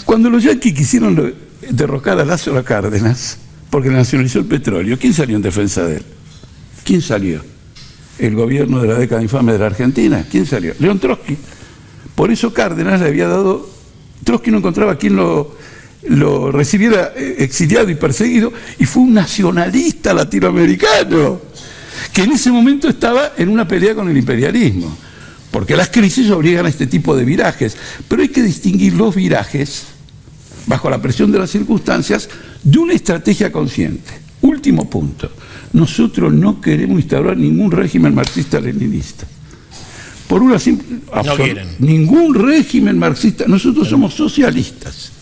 Cuando los yanquis quisieron derrocar a Lázaro Cárdenas, porque nacionalizó el petróleo, ¿quién salió en defensa de él? ¿Quién salió? ¿El gobierno de la década infame de la Argentina? ¿Quién salió? León Trotsky. Por eso Cárdenas le había dado... Trotsky no encontraba quien lo recibiera exiliado y perseguido, y fue un nacionalista latinoamericano que en ese momento estaba en una pelea con el imperialismo, porque las crisis obligan a este tipo de virajes, pero hay que distinguir los virajes bajo la presión de las circunstancias de una estrategia consciente. Último punto, nosotros no queremos instaurar ningún régimen marxista-leninista. Por una simple... No quieren. Ningún régimen marxista, nosotros somos socialistas.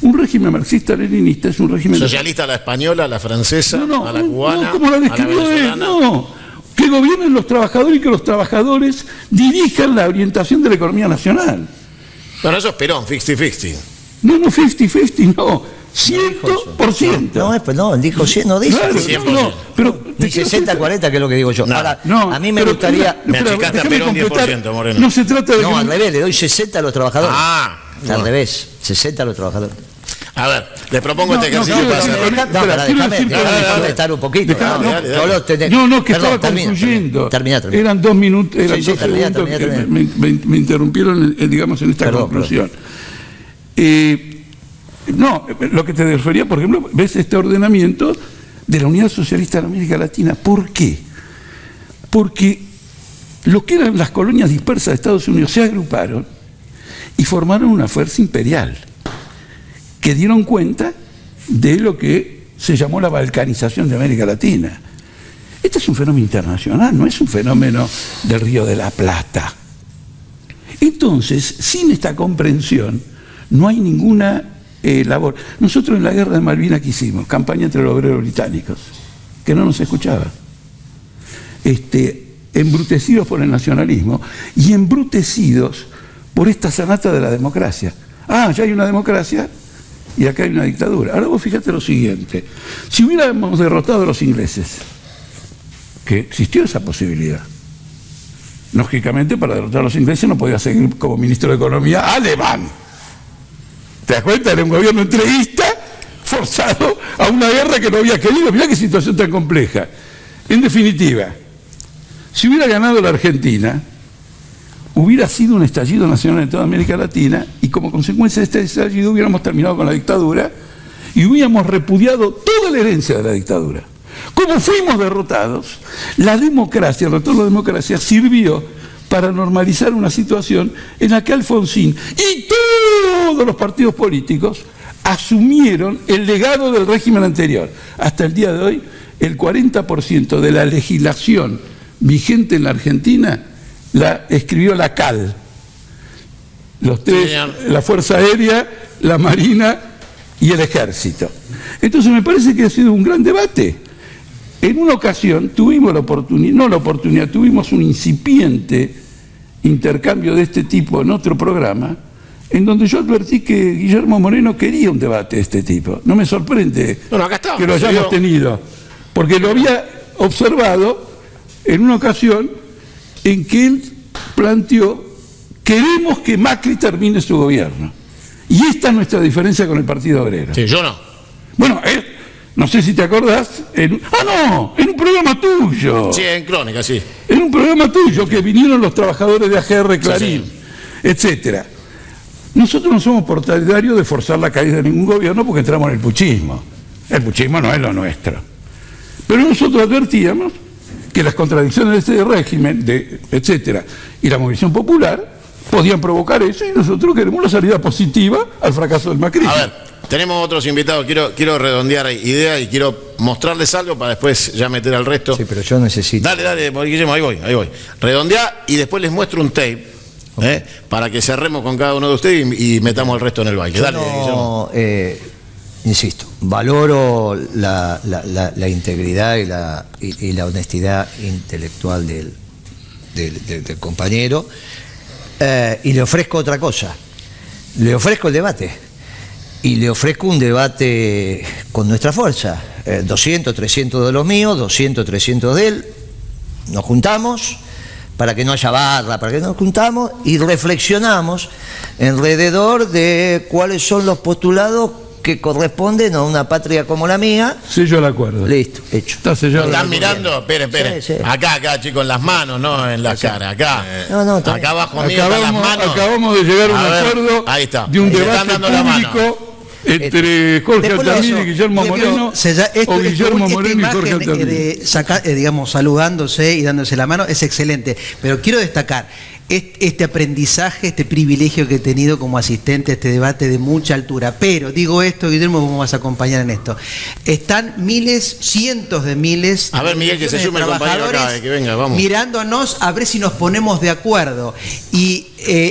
Un régimen marxista-leninista es un régimen... ¿Socialista a la española, a la francesa, a la cubana, no, como la describió él, no. Que gobiernen los trabajadores y que los trabajadores dirijan la orientación de la economía nacional. Bueno, eso es Perón, 50-50. No, 50-50, no. 100%. No, él dijo 100, no dice. Claro, 100%. no, pero ni 60-40, que es lo que digo yo. No, ahora, no, a mí me gustaría... Me achicaste a Perón 10%, Moreno. No se trata de... No, al revés, le doy 60 a los trabajadores. Al revés, 60 a los trabajadores. A ver, les propongo este ejercicio para cerrar. Déjame estar un poquito. que estaba concluyendo. Terminá. Eran 2 minutos, terminá. Me interrumpieron, digamos, en esta conclusión. No, lo que te refería, por ejemplo, ves este ordenamiento de la Unidad Socialista de América Latina. ¿Por qué? Porque lo que eran las colonias dispersas de Estados Unidos se agruparon y formaron una fuerza imperial que dieron cuenta de lo que se llamó la balcanización de América Latina. Este es un fenómeno internacional, no es un fenómeno del Río de la Plata. Entonces, sin esta comprensión, no hay ninguna labor. Nosotros en la guerra de Malvinas, ¿qué hicimos? Campaña entre los obreros británicos, que no nos escuchaban. Embrutecidos por el nacionalismo y embrutecidos por esta sanata de la democracia. Ya hay una democracia y acá hay una dictadura. Ahora vos fíjate lo siguiente. Si hubiéramos derrotado a los ingleses, que existió esa posibilidad, lógicamente para derrotar a los ingleses no podía seguir como ministro de Economía alemán. ¿Te das cuenta? Era un gobierno entreguista forzado a una guerra que no había querido. Mirá qué situación tan compleja. En definitiva, si hubiera ganado la Argentina, hubiera sido un estallido nacional en toda América Latina y como consecuencia de este estallido hubiéramos terminado con la dictadura y hubiéramos repudiado toda la herencia de la dictadura. Como fuimos derrotados, la democracia, el retorno a la democracia, sirvió para normalizar una situación en la que Alfonsín y todos los partidos políticos asumieron el legado del régimen anterior. Hasta el día de hoy, el 40% de la legislación vigente en la Argentina la escribió la CAL. Los tres, la Fuerza Aérea, la Marina y el Ejército. Entonces me parece que ha sido un gran debate. En una ocasión tuvimos tuvimos un incipiente intercambio de este tipo en otro programa, en donde yo advertí que Guillermo Moreno quería un debate de este tipo. No me sorprende Bueno, acá está, que lo hayamos tenido, porque lo había observado en una ocasión en que él planteó: queremos que Macri termine su gobierno. Y esta es nuestra diferencia con el Partido Obrero. Sí, yo no. Bueno, no sé si te acordás, en un programa tuyo. Sí, en Crónica, sí. En un programa tuyo, que vinieron los trabajadores de AGR, Clarín, Sí. etcétera. Nosotros no somos partidarios de forzar la caída de ningún gobierno porque entramos en el puchismo. El puchismo no es lo nuestro. Pero nosotros advertíamos que las contradicciones de este régimen, etcétera, y la movilización popular podían provocar eso, y nosotros queremos la salida positiva al fracaso del macrismo. A ver, tenemos otros invitados. Quiero redondear ideas y quiero mostrarles algo para después ya meter al resto. Sí, pero yo necesito. Dale, Guillermo, ahí voy. Redondear y después les muestro un tape, para que cerremos con cada uno de ustedes y metamos el resto en el baile. Dale, Guillermo. Insisto, valoro la integridad y la honestidad intelectual del compañero, y le ofrezco otra cosa. Le ofrezco el debate, y le ofrezco un debate con nuestra fuerza. 200, 300 de los míos, 200, 300 de él. Nos juntamos para que no haya barra, para que nos juntamos y reflexionamos alrededor de cuáles son los postulados que corresponden a una patria como la mía. Sello el acuerdo. Listo, hecho. Está sellado. ¿Están mirando? Esperen. Sí. Acá, chicos, en las manos, no en la cara. Acá. No, está acá abajo mío están las manos. Acabamos de llegar a un A ver, acuerdo ahí está. de un Le están debate dando la mano. público entre Jorge Después Altamira eso, y Guillermo digo, Moreno, esta o Guillermo Moreno y Jorge imagen Altamira. de sacar, digamos, saludándose y dándose la mano es excelente, pero quiero destacar este aprendizaje, este privilegio que he tenido como asistente a este debate de mucha altura. Pero digo esto, Guillermo, ¿cómo vas a acompañar en esto? Están miles, cientos de miles. A ver, Miguel, que se sume el compañero acá, que venga, vamos. Mirándonos a ver si nos ponemos de acuerdo. Y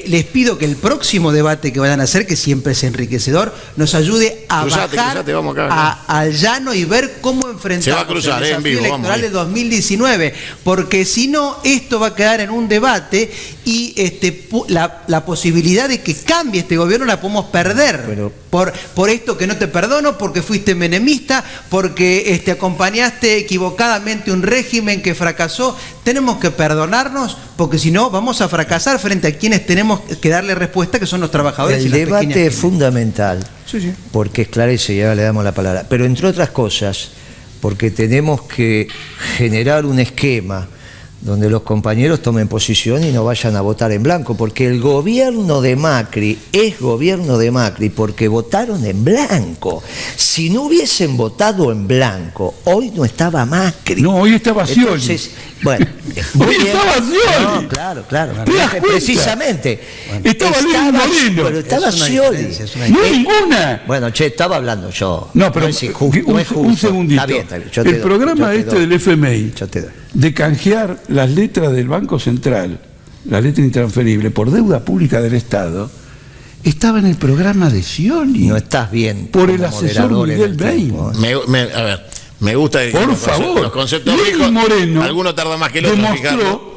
les pido que el próximo debate que vayan a hacer, que siempre es enriquecedor, nos ayude a Cruzate, vamos acá. al llano y ver cómo enfrentamos Se va a cruzar, el en desafío vivo, vamos electoral ahí. de 2019, porque si no, esto va a quedar en un debate y la posibilidad de que cambie este gobierno la podemos perder. Pero por esto que no te perdono, porque fuiste menemista, porque acompañaste equivocadamente un régimen que fracasó. Tenemos que perdonarnos, porque si no vamos a fracasar frente a quienes tenemos que darle respuesta, que son los trabajadores. el y las debate pequeñas es fundamental, Sí. porque esclarece, y ahora le damos la palabra, pero entre otras cosas, porque tenemos que generar un esquema donde los compañeros tomen posición y no vayan a votar en blanco, porque el gobierno de Macri es gobierno de Macri porque votaron en blanco. Si no hubiesen votado en blanco, hoy no estaba Macri. No, hoy estaba Scioli. Entonces, bueno, Hoy estaba Scioli. no, claro. ¿Te das cuenta? Precisamente. Estaba Lenin Moreno. Pero estaba Es una Scioli. diferencia, es una No ninguna. Bueno, estaba hablando yo. No, pero es injusto, un, no es justo. un segundito. Está bien, yo te El doy, programa yo te doy. del FMI Yo te doy. de canjear las letras del Banco Central, la letra intransferible, por deuda pública del Estado, estaba en el programa de Scioli. No estás bien. Por el como asesor moderador en Miguel el Bain. tiempo. A ver, me gusta Por los favor. los conceptos Lenin fijos. Moreno Alguno tarda más que el otro en fijarlo.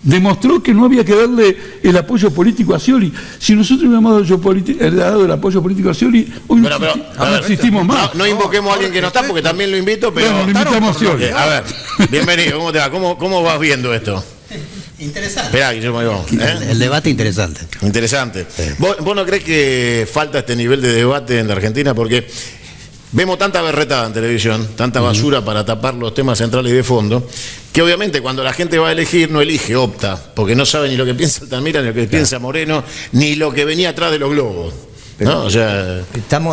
demostró que no había que darle el apoyo político a Scioli. Si nosotros hubiéramos dado el apoyo político a Scioli, hoy no, Pero, existi- a no ver, existimos más. No invoquemos a alguien que no está, porque también lo invito, pero. Bueno, lo invitamos a Scioli. A ver, bienvenido, ¿cómo te va? ¿Cómo vas viendo esto? Interesante. Esperá, Guillermo, ahí vamos, El debate interesante. Interesante. ¿Vos no crees que falta este nivel de debate en la Argentina? Porque vemos tanta berretada en televisión, tanta basura para tapar los temas centrales y de fondo, que obviamente cuando la gente va a elegir, no elige, opta, porque no sabe ni lo que piensa Altamira, ni lo que piensa Moreno, ni lo que venía atrás de los globos. ¿No? O sea,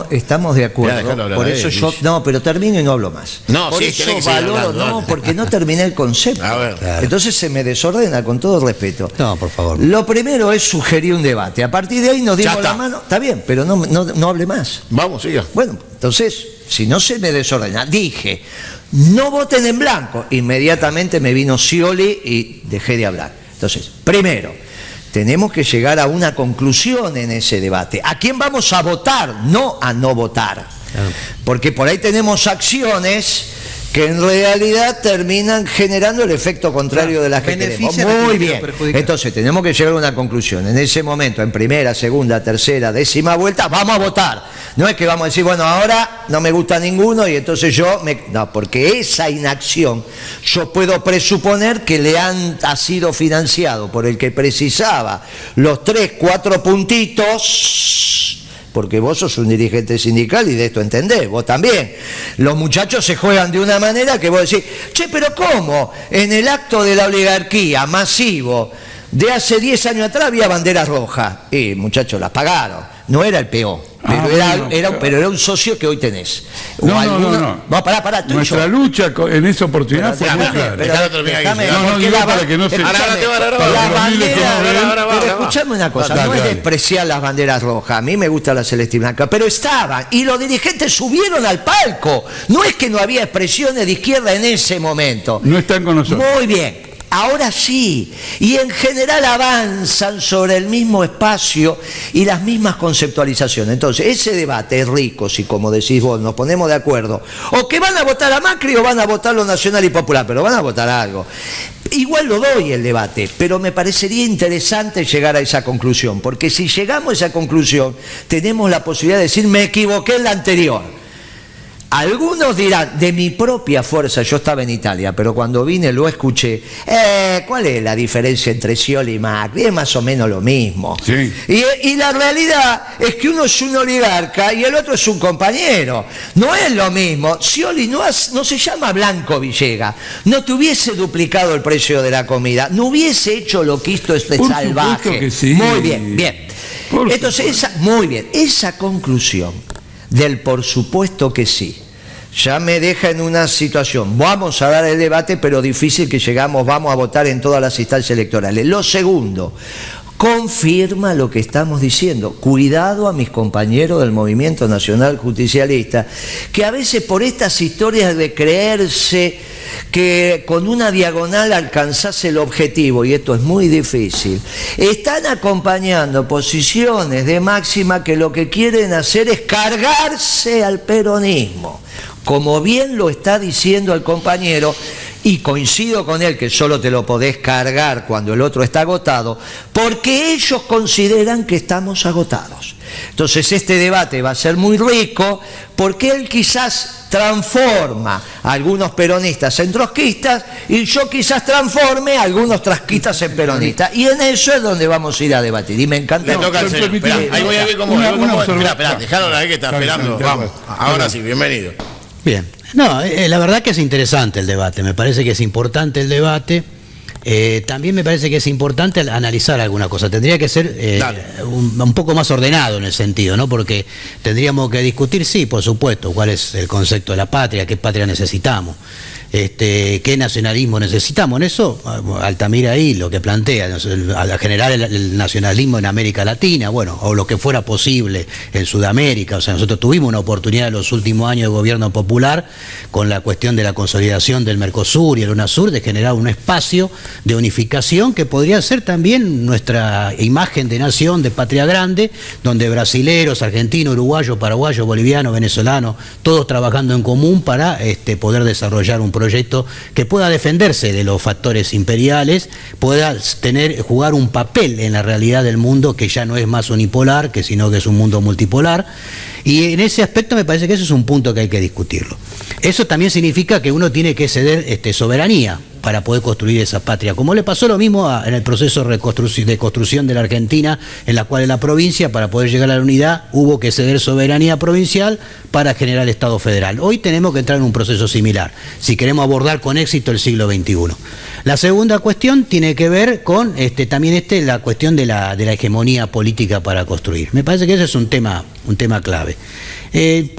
Estamos de acuerdo. Ya, déjalo hablar Por a eso él, yo. Luis. No, pero termino y no hablo más. No, por sí, eso tenés que seguir valoro, hablando, no, dale. porque no terminé el concepto. A ver. Claro. Entonces se me desordena, con todo respeto. No, por favor. Lo primero es sugerir un debate. A partir de ahí nos dimos está. la mano. Está bien, pero no hable más. vamos, siga. Bueno, entonces, si no se me desordena, dije, no voten en blanco. Inmediatamente me vino Scioli y dejé de hablar. Entonces, primero, tenemos que llegar a una conclusión en ese debate. ¿A quién vamos a votar? No a no votar. Porque por ahí tenemos acciones que en realidad terminan generando el efecto contrario de las que queremos. Muy bien. Entonces tenemos que llegar a una conclusión. En ese momento, en primera, segunda, tercera, décima vuelta, vamos a votar. No es que vamos a decir, bueno, ahora no me gusta ninguno y entonces no, porque esa inacción yo puedo presuponer que ha sido financiado por el que precisaba los 3, 4 puntitos. Porque vos sos un dirigente sindical y de esto entendés, vos también. Los muchachos se juegan de una manera que vos decís, che, pero ¿cómo? En el acto de la oligarquía masivo de hace 10 años atrás había banderas rojas. Y muchachos, las pagaron. No era el PO. Pero era un socio que hoy tenés. No. Pará, nuestra lucha en esa oportunidad fue muy clara. Pero escuchame una cosa, no es despreciar las banderas rojas, a mí me gusta la celeste y blanca, pero estaban, y los dirigentes subieron al palco. No es que no había expresiones de izquierda en ese momento. No están con nosotros. Muy bien. Ahora sí, y en general avanzan sobre el mismo espacio y las mismas conceptualizaciones. Entonces, ese debate es rico, si como decís vos, nos ponemos de acuerdo, o que van a votar a Macri o van a votar lo nacional y popular, pero van a votar algo. Igual lo doy el debate, pero me parecería interesante llegar a esa conclusión, porque si llegamos a esa conclusión, tenemos la posibilidad de decir, me equivoqué en la anterior. Algunos dirán, de mi propia fuerza, yo estaba en Italia, pero cuando vine lo escuché, ¿cuál es la diferencia entre Scioli y Macri? Es más o menos lo mismo. Sí. Y la realidad es que uno es un oligarca y el otro es un compañero. No es lo mismo. Scioli no se llama Blanco Villegas, no te hubiese duplicado el precio de la comida, no hubiese hecho lo que hizo este Por salvaje. supuesto que sí. Muy bien. Entonces, esa conclusión del por supuesto que sí, ya me deja en una situación, vamos a dar el debate, pero difícil que vamos a votar en todas las instancias electorales. Lo segundo, confirma lo que estamos diciendo. Cuidado a mis compañeros del Movimiento Nacional Justicialista, que a veces por estas historias de creerse que con una diagonal alcanzás el objetivo, y esto es muy difícil, están acompañando posiciones de máxima que lo que quieren hacer es cargarse al peronismo. Como bien lo está diciendo el compañero, y coincido con él que solo te lo podés cargar cuando el otro está agotado, porque ellos consideran que estamos agotados. Entonces este debate va a ser muy rico, porque él quizás transforma a algunos peronistas en trotskistas y yo quizás transforme a algunos trotskistas en peronistas. Y en eso es donde vamos a ir a debatir. Y me encanta. Ahí voy a ver cómo. Espera, dejalo ahí que está esperando. Vamos, ahora sí, bienvenido. Bien, no, la verdad que es interesante el debate, me parece que es importante el debate, también me parece que es importante analizar alguna cosa, tendría que ser un poco más ordenado en el sentido, ¿no? Porque tendríamos que discutir, sí, por supuesto, cuál es el concepto de la patria, qué patria necesitamos, qué nacionalismo necesitamos. En eso, Altamira ahí lo que plantea, al generar el nacionalismo en América Latina, bueno, o lo que fuera posible en Sudamérica. O sea, nosotros tuvimos una oportunidad en los últimos años de gobierno popular con la cuestión de la consolidación del Mercosur y el UNASUR, de generar un espacio de unificación que podría ser también nuestra imagen de nación, de patria grande, donde brasileros, argentinos, uruguayos, paraguayos, bolivianos, venezolanos, todos trabajando en común para poder desarrollar un proyecto que pueda defenderse de los factores imperiales, pueda jugar un papel en la realidad del mundo, que ya no es más unipolar, sino que es un mundo multipolar. Y en ese aspecto me parece que eso es un punto que hay que discutirlo. Eso también significa que uno tiene que ceder soberanía para poder construir esa patria, como le pasó lo mismo en el proceso de construcción de la Argentina, en la cual en la provincia, para poder llegar a la unidad, hubo que ceder soberanía provincial para generar el Estado federal. Hoy tenemos que entrar en un proceso similar, si queremos abordar con éxito el siglo XXI. La segunda cuestión tiene que ver con también la cuestión de la hegemonía política para construir. Me parece que ese es un tema clave.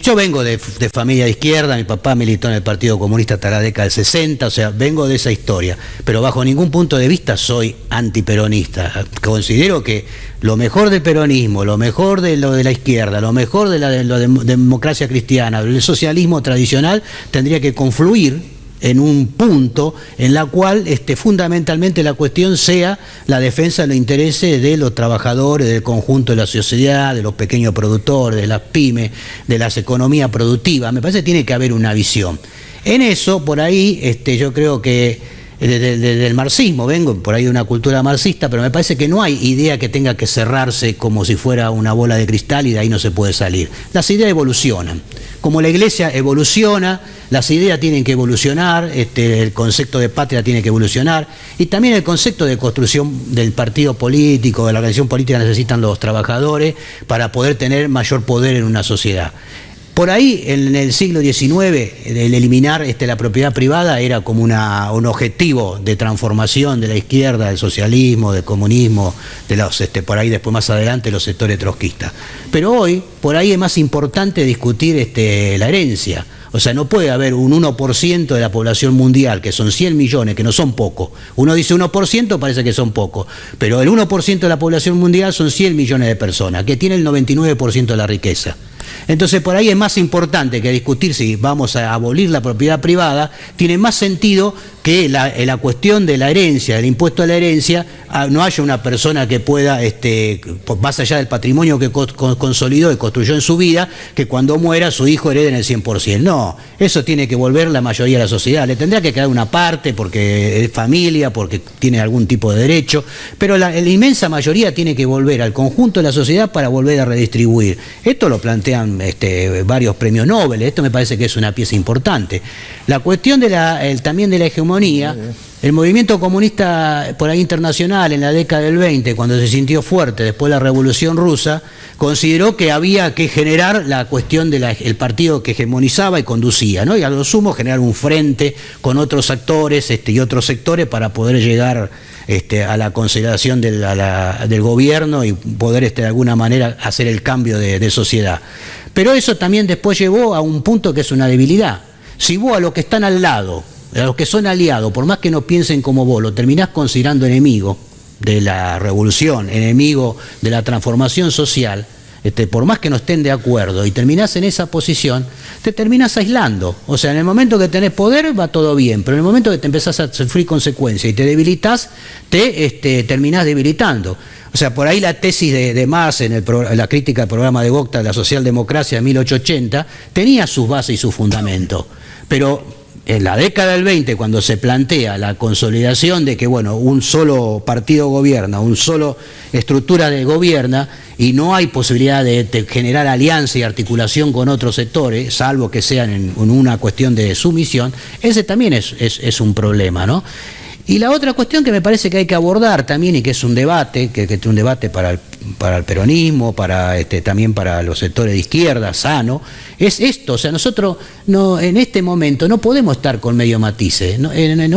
Yo vengo de familia de izquierda, mi papá militó en el Partido Comunista hasta la década del 60, o sea, vengo de esa historia, pero bajo ningún punto de vista soy antiperonista. Considero que lo mejor del peronismo, lo mejor de lo de la izquierda, lo mejor de la democracia cristiana, del socialismo tradicional, tendría que confluir en un punto en la cual fundamentalmente la cuestión sea la defensa de los intereses de los trabajadores, del conjunto de la sociedad, de los pequeños productores, de las pymes, de las economías productivas. Me parece que tiene que haber una visión. En eso, por ahí, yo creo que del marxismo, vengo por ahí de una cultura marxista, pero me parece que no hay idea que tenga que cerrarse como si fuera una bola de cristal y de ahí no se puede salir. Las ideas evolucionan. Como la iglesia evoluciona, las ideas tienen que evolucionar, el concepto de patria tiene que evolucionar, y también el concepto de construcción del partido político, de la organización política necesitan los trabajadores para poder tener mayor poder en una sociedad. Por ahí, en el siglo XIX, el eliminar la propiedad privada era como un objetivo de transformación de la izquierda, del socialismo, del comunismo, de los, por ahí después más adelante los sectores trotskistas. Pero hoy, por ahí es más importante discutir la herencia. O sea, no puede haber un 1% de la población mundial, que son 100 millones, que no son pocos. Uno dice 1%, parece que son pocos. Pero el 1% de la población mundial son 100 millones de personas, que tienen el 99% de la riqueza. Entonces, por ahí es más importante que discutir si vamos a abolir la propiedad privada, tiene más sentido que la cuestión de la herencia, del impuesto a la herencia, no haya una persona que pueda, más allá del patrimonio que consolidó y construyó en su vida, que cuando muera su hijo herede en el 100%. No, eso tiene que volver la mayoría de la sociedad. Le tendrá que quedar una parte porque es familia, porque tiene algún tipo de derecho, pero la inmensa mayoría tiene que volver al conjunto de la sociedad para volver a redistribuir. Esto lo plantean varios premios Nobel, esto me parece que es una pieza importante. La cuestión también de la hegemonía, el movimiento comunista por ahí internacional en la década del 20, cuando se sintió fuerte después de la Revolución Rusa, consideró que había que generar la cuestión del partido que hegemonizaba y conducía, ¿no? Y a lo sumo generar un frente con otros actores y otros sectores para poder llegar a la consolidación del gobierno y poder de alguna manera hacer el cambio de sociedad. Pero eso también después llevó a un punto que es una debilidad. Si vos a los que están al lado, a los que son aliados, por más que no piensen como vos, lo terminás considerando enemigo de la revolución, enemigo de la transformación social, por más que no estén de acuerdo y terminás en esa posición, te terminás aislando. O sea, en el momento que tenés poder va todo bien, pero en el momento que te empezás a sufrir consecuencias y te debilitas, te terminás debilitando. O sea, por ahí la tesis de Marx en la crítica al programa de Gokta de la socialdemocracia de 1880 tenía sus bases y sus fundamentos, pero en la década del 20, cuando se plantea la consolidación de que, bueno, un solo partido gobierna, una sola estructura de gobierna, y no hay posibilidad de generar alianza y articulación con otros sectores, salvo que sean en una cuestión de sumisión, ese también es un problema, ¿no? Y la otra cuestión que me parece que hay que abordar también, y que es un debate, que es un debate para el peronismo, también para los sectores de izquierda, sano, es esto. O sea, nosotros en este momento no podemos estar con medio matices, no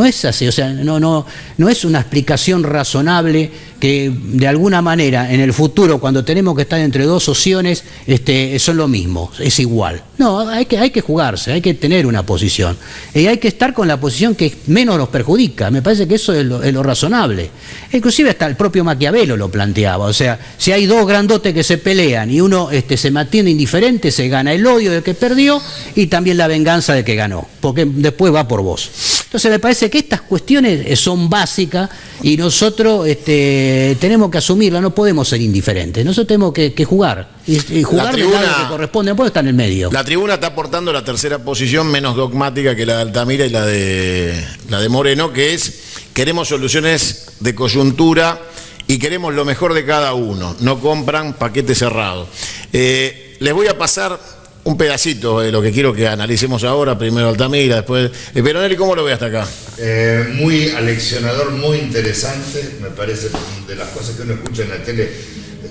es así. O sea, no es una explicación razonable que de alguna manera en el futuro, cuando tenemos que estar entre dos opciones, son lo mismo, es igual. No, hay que jugarse, hay que tener una posición, y hay que estar con la posición que menos nos perjudica. Me parece que eso es lo razonable. Inclusive hasta el propio Maquiavelo lo planteaba. O sea, si hay dos grandotes que se pelean y uno se mantiene indiferente, se gana el odio del que perdió y también la venganza del que ganó, porque después va por vos. Entonces me parece que estas cuestiones son básicas y nosotros tenemos que asumirlas, no podemos ser indiferentes, nosotros tenemos que jugar y jugar del lado que corresponde, no puede estar en el medio. La tribuna está aportando la tercera posición menos dogmática que la de Altamira y la de Moreno, que es: queremos soluciones de coyuntura y queremos lo mejor de cada uno, no compran paquete cerrado. Les voy a pasar un pedacito de lo que quiero que analicemos ahora, primero Altamira, después Peronelli. ¿Cómo lo ve hasta acá? Muy aleccionador, muy interesante, me parece, de las cosas que uno escucha en la tele,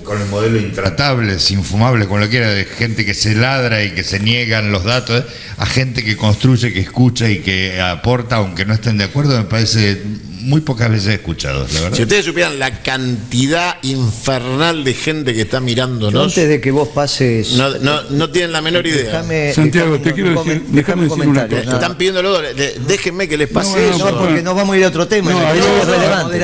con el modelo Intratables, Infumable, con lo que era, de gente que se ladra y que se niegan los datos, a gente que construye, que escucha y que aporta, aunque no estén de acuerdo. Me parece muy pocas veces escuchado, la verdad. Si ustedes supieran la cantidad infernal de gente que está mirándonos. Antes de que vos pases, no tienen la menor idea. Santiago, te quiero decir, déjame decir una cosa. Están pidiendo los dos, déjenme que les pase eso. No, porque nos vamos a ir a otro tema. No, es relevante.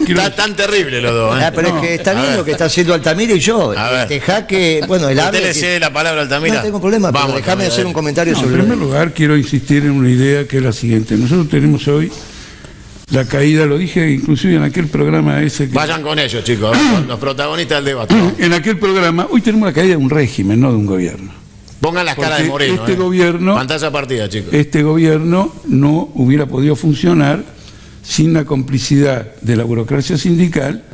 Está tan terrible los dos. Pero es que está bien lo que está haciendo Altamira y yo. Dejá que, bueno, el ¿Usted le cede la palabra a Altamira? No tengo problema, pero déjame hacer un comentario sobre. En primer lugar, quiero insistir en una idea que es la siguiente. Nosotros tenemos hoy la caída, lo dije inclusive en aquel programa ese que... Vayan con ellos, chicos, los protagonistas del debate. En aquel programa, hoy tenemos la caída de un régimen, no de un gobierno. Pongan las caras de Porque Moreno. este gobierno, pantalla partida, chicos. este gobierno no hubiera podido funcionar sin la complicidad de la burocracia sindical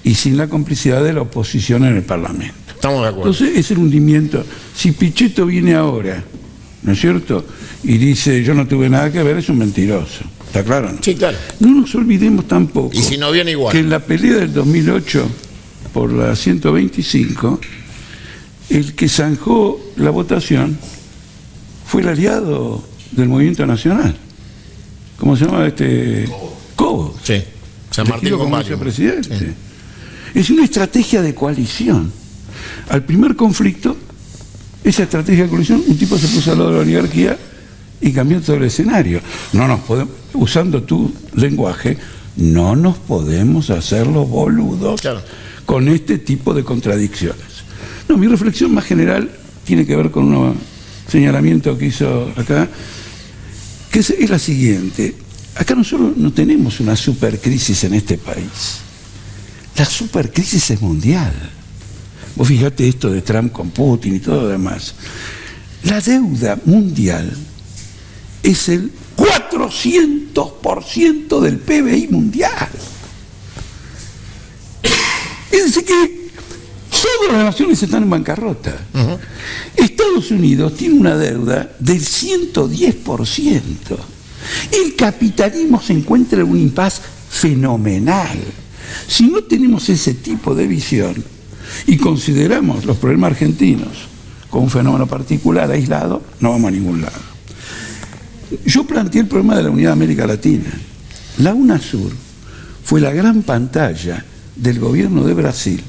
y sin la complicidad de la oposición en el Parlamento. Estamos de acuerdo. Entonces, ese hundimiento. Si Pichetto viene ahora, ¿no es cierto?, y dice, yo no tuve nada que ver, es un mentiroso. ¿Está claro? ¿No? Sí, claro. No nos olvidemos tampoco Y si no viene igual. que en la pelea del 2008 por la 125, el que zanjó la votación fue el aliado del Movimiento Nacional. ¿Cómo se llama este? Cobo. Sí. San Martín Elegido con como Mario. vicepresidente. Sí. Es una estrategia de coalición. Al primer conflicto, esa estrategia de coalición, un tipo se puso al lado de la oligarquía y cambió todo el escenario. No nos podemos, usando tu lenguaje, no nos podemos hacer los boludos Claro. con este tipo de contradicciones. No, mi reflexión más general tiene que ver con un señalamiento que hizo acá, que es la siguiente. Acá nosotros no tenemos una supercrisis en este país. La supercrisis es mundial. Vos fíjate esto de Trump con Putin y todo lo demás. La deuda mundial es el 400% del PBI mundial. Es decir que todas las naciones están en bancarrota. Estados Unidos tiene una deuda del 110%. El capitalismo se encuentra en un impasse fenomenal. Si no tenemos ese tipo de visión y consideramos los problemas argentinos como un fenómeno particular, aislado, no vamos a ningún lado. Yo planteé el problema de la unidad de América Latina. La UNASUR fue la gran pantalla del gobierno de Brasil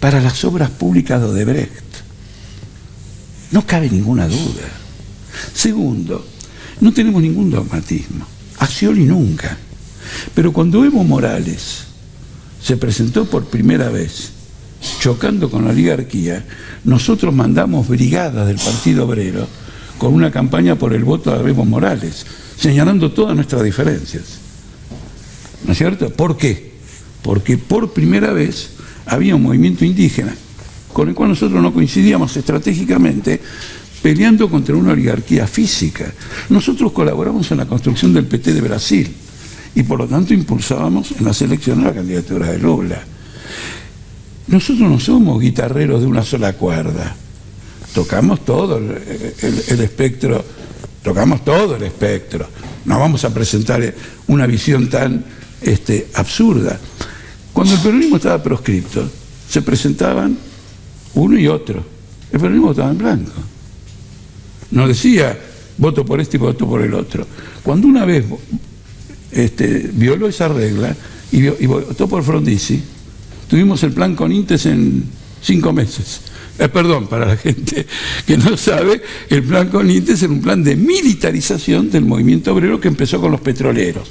para las obras públicas de Odebrecht. No cabe ninguna duda. Segundo, no tenemos ningún dogmatismo. A Scioli nunca. Pero cuando Evo Morales se presentó por primera vez chocando con la oligarquía, nosotros mandamos brigadas del Partido Obrero con una campaña por el voto de Evo Morales, señalando todas nuestras diferencias. ¿No es cierto? ¿Por qué? Porque por primera vez había un movimiento indígena con el cual nosotros no coincidíamos estratégicamente, peleando contra una oligarquía física. Nosotros colaboramos en la construcción del PT de Brasil y por lo tanto impulsábamos en las elecciones la candidatura de Lula. Nosotros no somos guitarreros de una sola cuerda, tocamos todo el espectro, tocamos todo el espectro. No vamos a presentar una visión tan absurda. Cuando el peronismo estaba proscripto, se presentaban uno y otro. El peronismo estaba en blanco. No decía voto por este y voto por el otro. Cuando una vez violó esa regla y votó por Frondizi, tuvimos el plan Conintes en 5 meses. Perdón, para la gente que no sabe, el plan Conintes era un plan de militarización del movimiento obrero que empezó con los petroleros.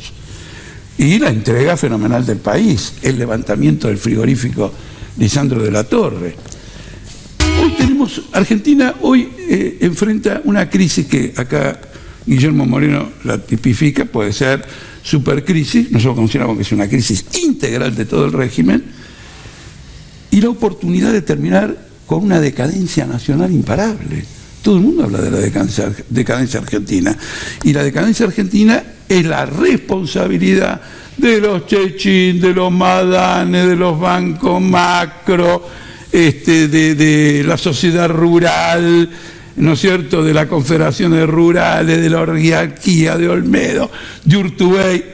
Y la entrega fenomenal del país, el levantamiento del frigorífico Lisandro de la Torre. Hoy tenemos, Argentina hoy enfrenta una crisis que acá Guillermo Moreno la tipifica, puede ser supercrisis, nosotros consideramos que es una crisis integral de todo el régimen, y la oportunidad de terminar con una decadencia nacional imparable. Todo el mundo habla de la decadencia argentina, y la decadencia argentina es la responsabilidad de los Chechín, de los Madanes, de los bancos macro, de la sociedad rural, ¿no es cierto?, de las confederaciones rurales, de la oligarquía, de Olmedo, de Urtubey.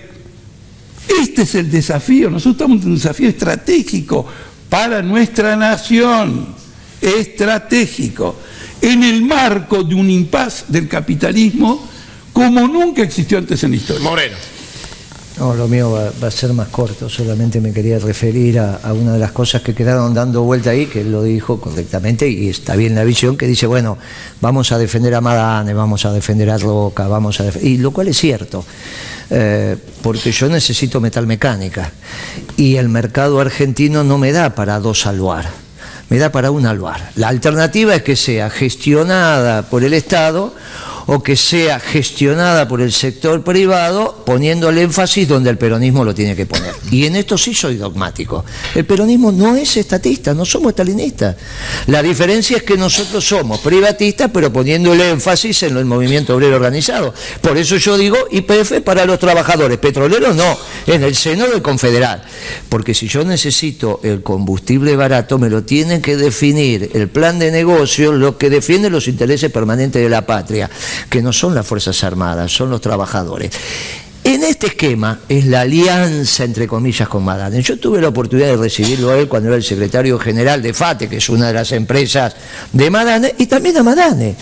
Este es el desafío. Nosotros estamos en un desafío estratégico para nuestra nación, estratégico, en el marco de un impasse del capitalismo como nunca existió antes en la historia. Moreno. No, lo mío va a ser más corto, solamente me quería referir a una de las cosas que quedaron dando vuelta ahí, que él lo dijo correctamente y está bien la visión, que dice, bueno, vamos a defender a Madane, vamos a defender a Roca, y lo cual es cierto, porque yo necesito metalmecánica y el mercado argentino no me da para 2 aluar, me da para 1 aluar. La alternativa es que sea gestionada por el Estado o que sea gestionada por el sector privado, poniendo el énfasis donde el peronismo lo tiene que poner. Y en esto sí soy dogmático. El peronismo no es estatista, no somos estalinistas. La diferencia es que nosotros somos privatistas, pero poniendo el énfasis en el movimiento obrero organizado. Por eso yo digo YPF para los trabajadores, petroleros no, en el seno del Confederal. Porque si yo necesito el combustible barato, me lo tienen que definir el plan de negocios, lo que defiende los intereses permanentes de la patria, que no son las Fuerzas Armadas, son los trabajadores. En este esquema es la alianza, entre comillas, con Madane. Yo tuve la oportunidad de recibirlo a él cuando era el secretario general de FATE, que es una de las empresas de Madane, y también a Madane.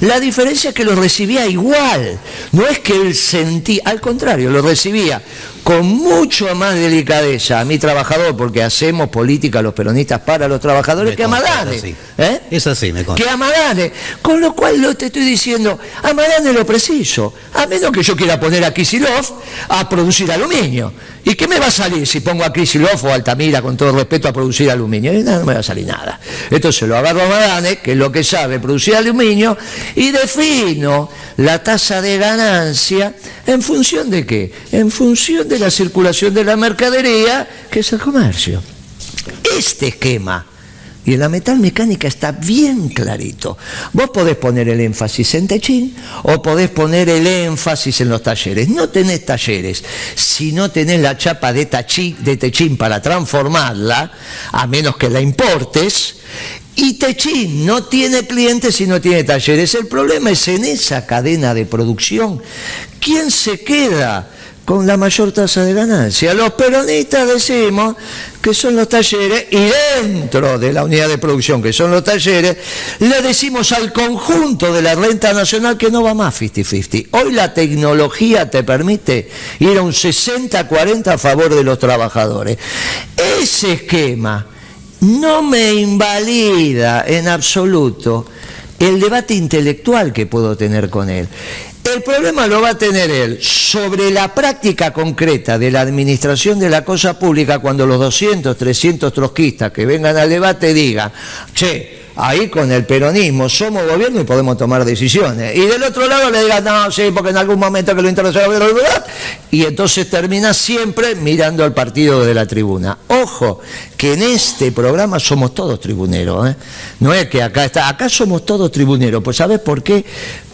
La diferencia es que lo recibía igual. No es que él sentía, al contrario, lo recibía con mucho más delicadeza a mi trabajador, porque hacemos política los peronistas para los trabajadores, que a Madane. Es así, me consta. Que a Madane. Con lo cual te estoy diciendo, a Madane lo preciso, a menos que yo quiera poner a Kicillof a producir aluminio. ¿Y qué me va a salir si pongo a Kicillof o a Altamira, con todo respeto, a producir aluminio? No me va a salir nada. Entonces lo agarro a Madane, que es lo que sabe producir aluminio, y defino la tasa de ganancia en función de ¿qué? En función de la circulación de la mercadería, que es el comercio. Este esquema, y en la metalmecánica está bien clarito. Vos podés poner el énfasis en Techín o podés poner el énfasis en los talleres. No tenés talleres si no tenés la chapa de Techín para transformarla, a menos que la importes. Y Techín no tiene clientes si no tiene talleres. El problema es en esa cadena de producción. ¿Quién se queda con la mayor tasa de ganancia? Los peronistas decimos que son los talleres, y dentro de la unidad de producción, que son los talleres, le decimos al conjunto de la renta nacional que no va más 50-50. Hoy la tecnología te permite ir a un 60-40 a favor de los trabajadores. Ese esquema no me invalida en absoluto el debate intelectual que puedo tener con él. El problema lo va a tener él sobre la práctica concreta de la administración de la cosa pública, cuando los 200, 300 trotskistas que vengan al debate digan, che, ahí con el peronismo somos gobierno y podemos tomar decisiones. Y del otro lado le digan, no, sí, porque en algún momento que lo internacional... Y entonces termina siempre mirando al partido de la tribuna. Ojo, que en este programa somos todos tribuneros, ¿eh? No es que acá somos todos tribuneros. Pues ¿sabes por qué?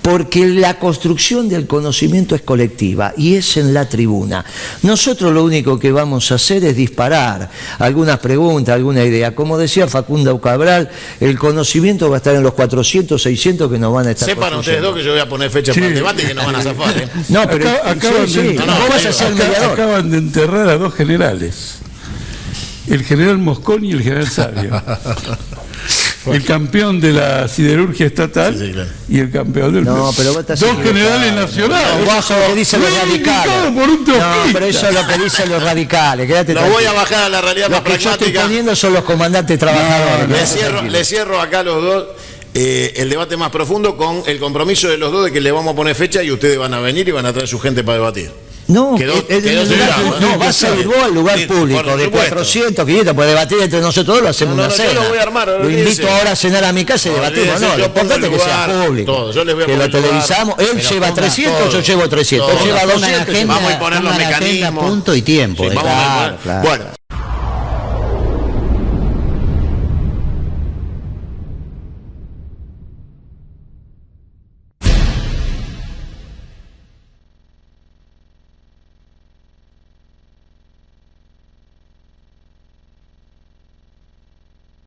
Porque la construcción del conocimiento es colectiva y es en la tribuna. Nosotros lo único que vamos a hacer es disparar algunas preguntas, alguna idea. Como decía Facundo Cabral, el conocimiento va a estar en los 400, 600 que nos van a estar Sepan ustedes dos que yo voy a poner fecha para el debate y que no van a zafar, ¿eh? No, pero acaban de enterrar a dos generales, el general Mosconi y el general Sabio. El campeón de la siderurgia estatal, sí, claro, y el campeón del... No, pero vos estás dos generales nacionales. No, eso es lo que dicen los radicales. No, pero eso es lo que dicen los radicales. Quédate lo voy a bajar a la realidad más pragmática. Lo que yo estoy poniendo son los comandantes trabajadores. Le cierro acá a los dos el debate más profundo con el compromiso de los dos de que le vamos a poner fecha y ustedes van a venir y van a traer su gente para debatir. No, vas a ir vos al lugar público de 400, 500, pues debatir entre nosotros dos lo hacemos una cena. Yo lo voy a armar. Lo invito ahora a cenar a mi casa y debatimos. No, lo importante es que sea público. Que lo televisamos. Él lleva 300, yo llevo 300. Él lleva 200. Vamos a poner los mecanismos. Punto y tiempo. Bueno.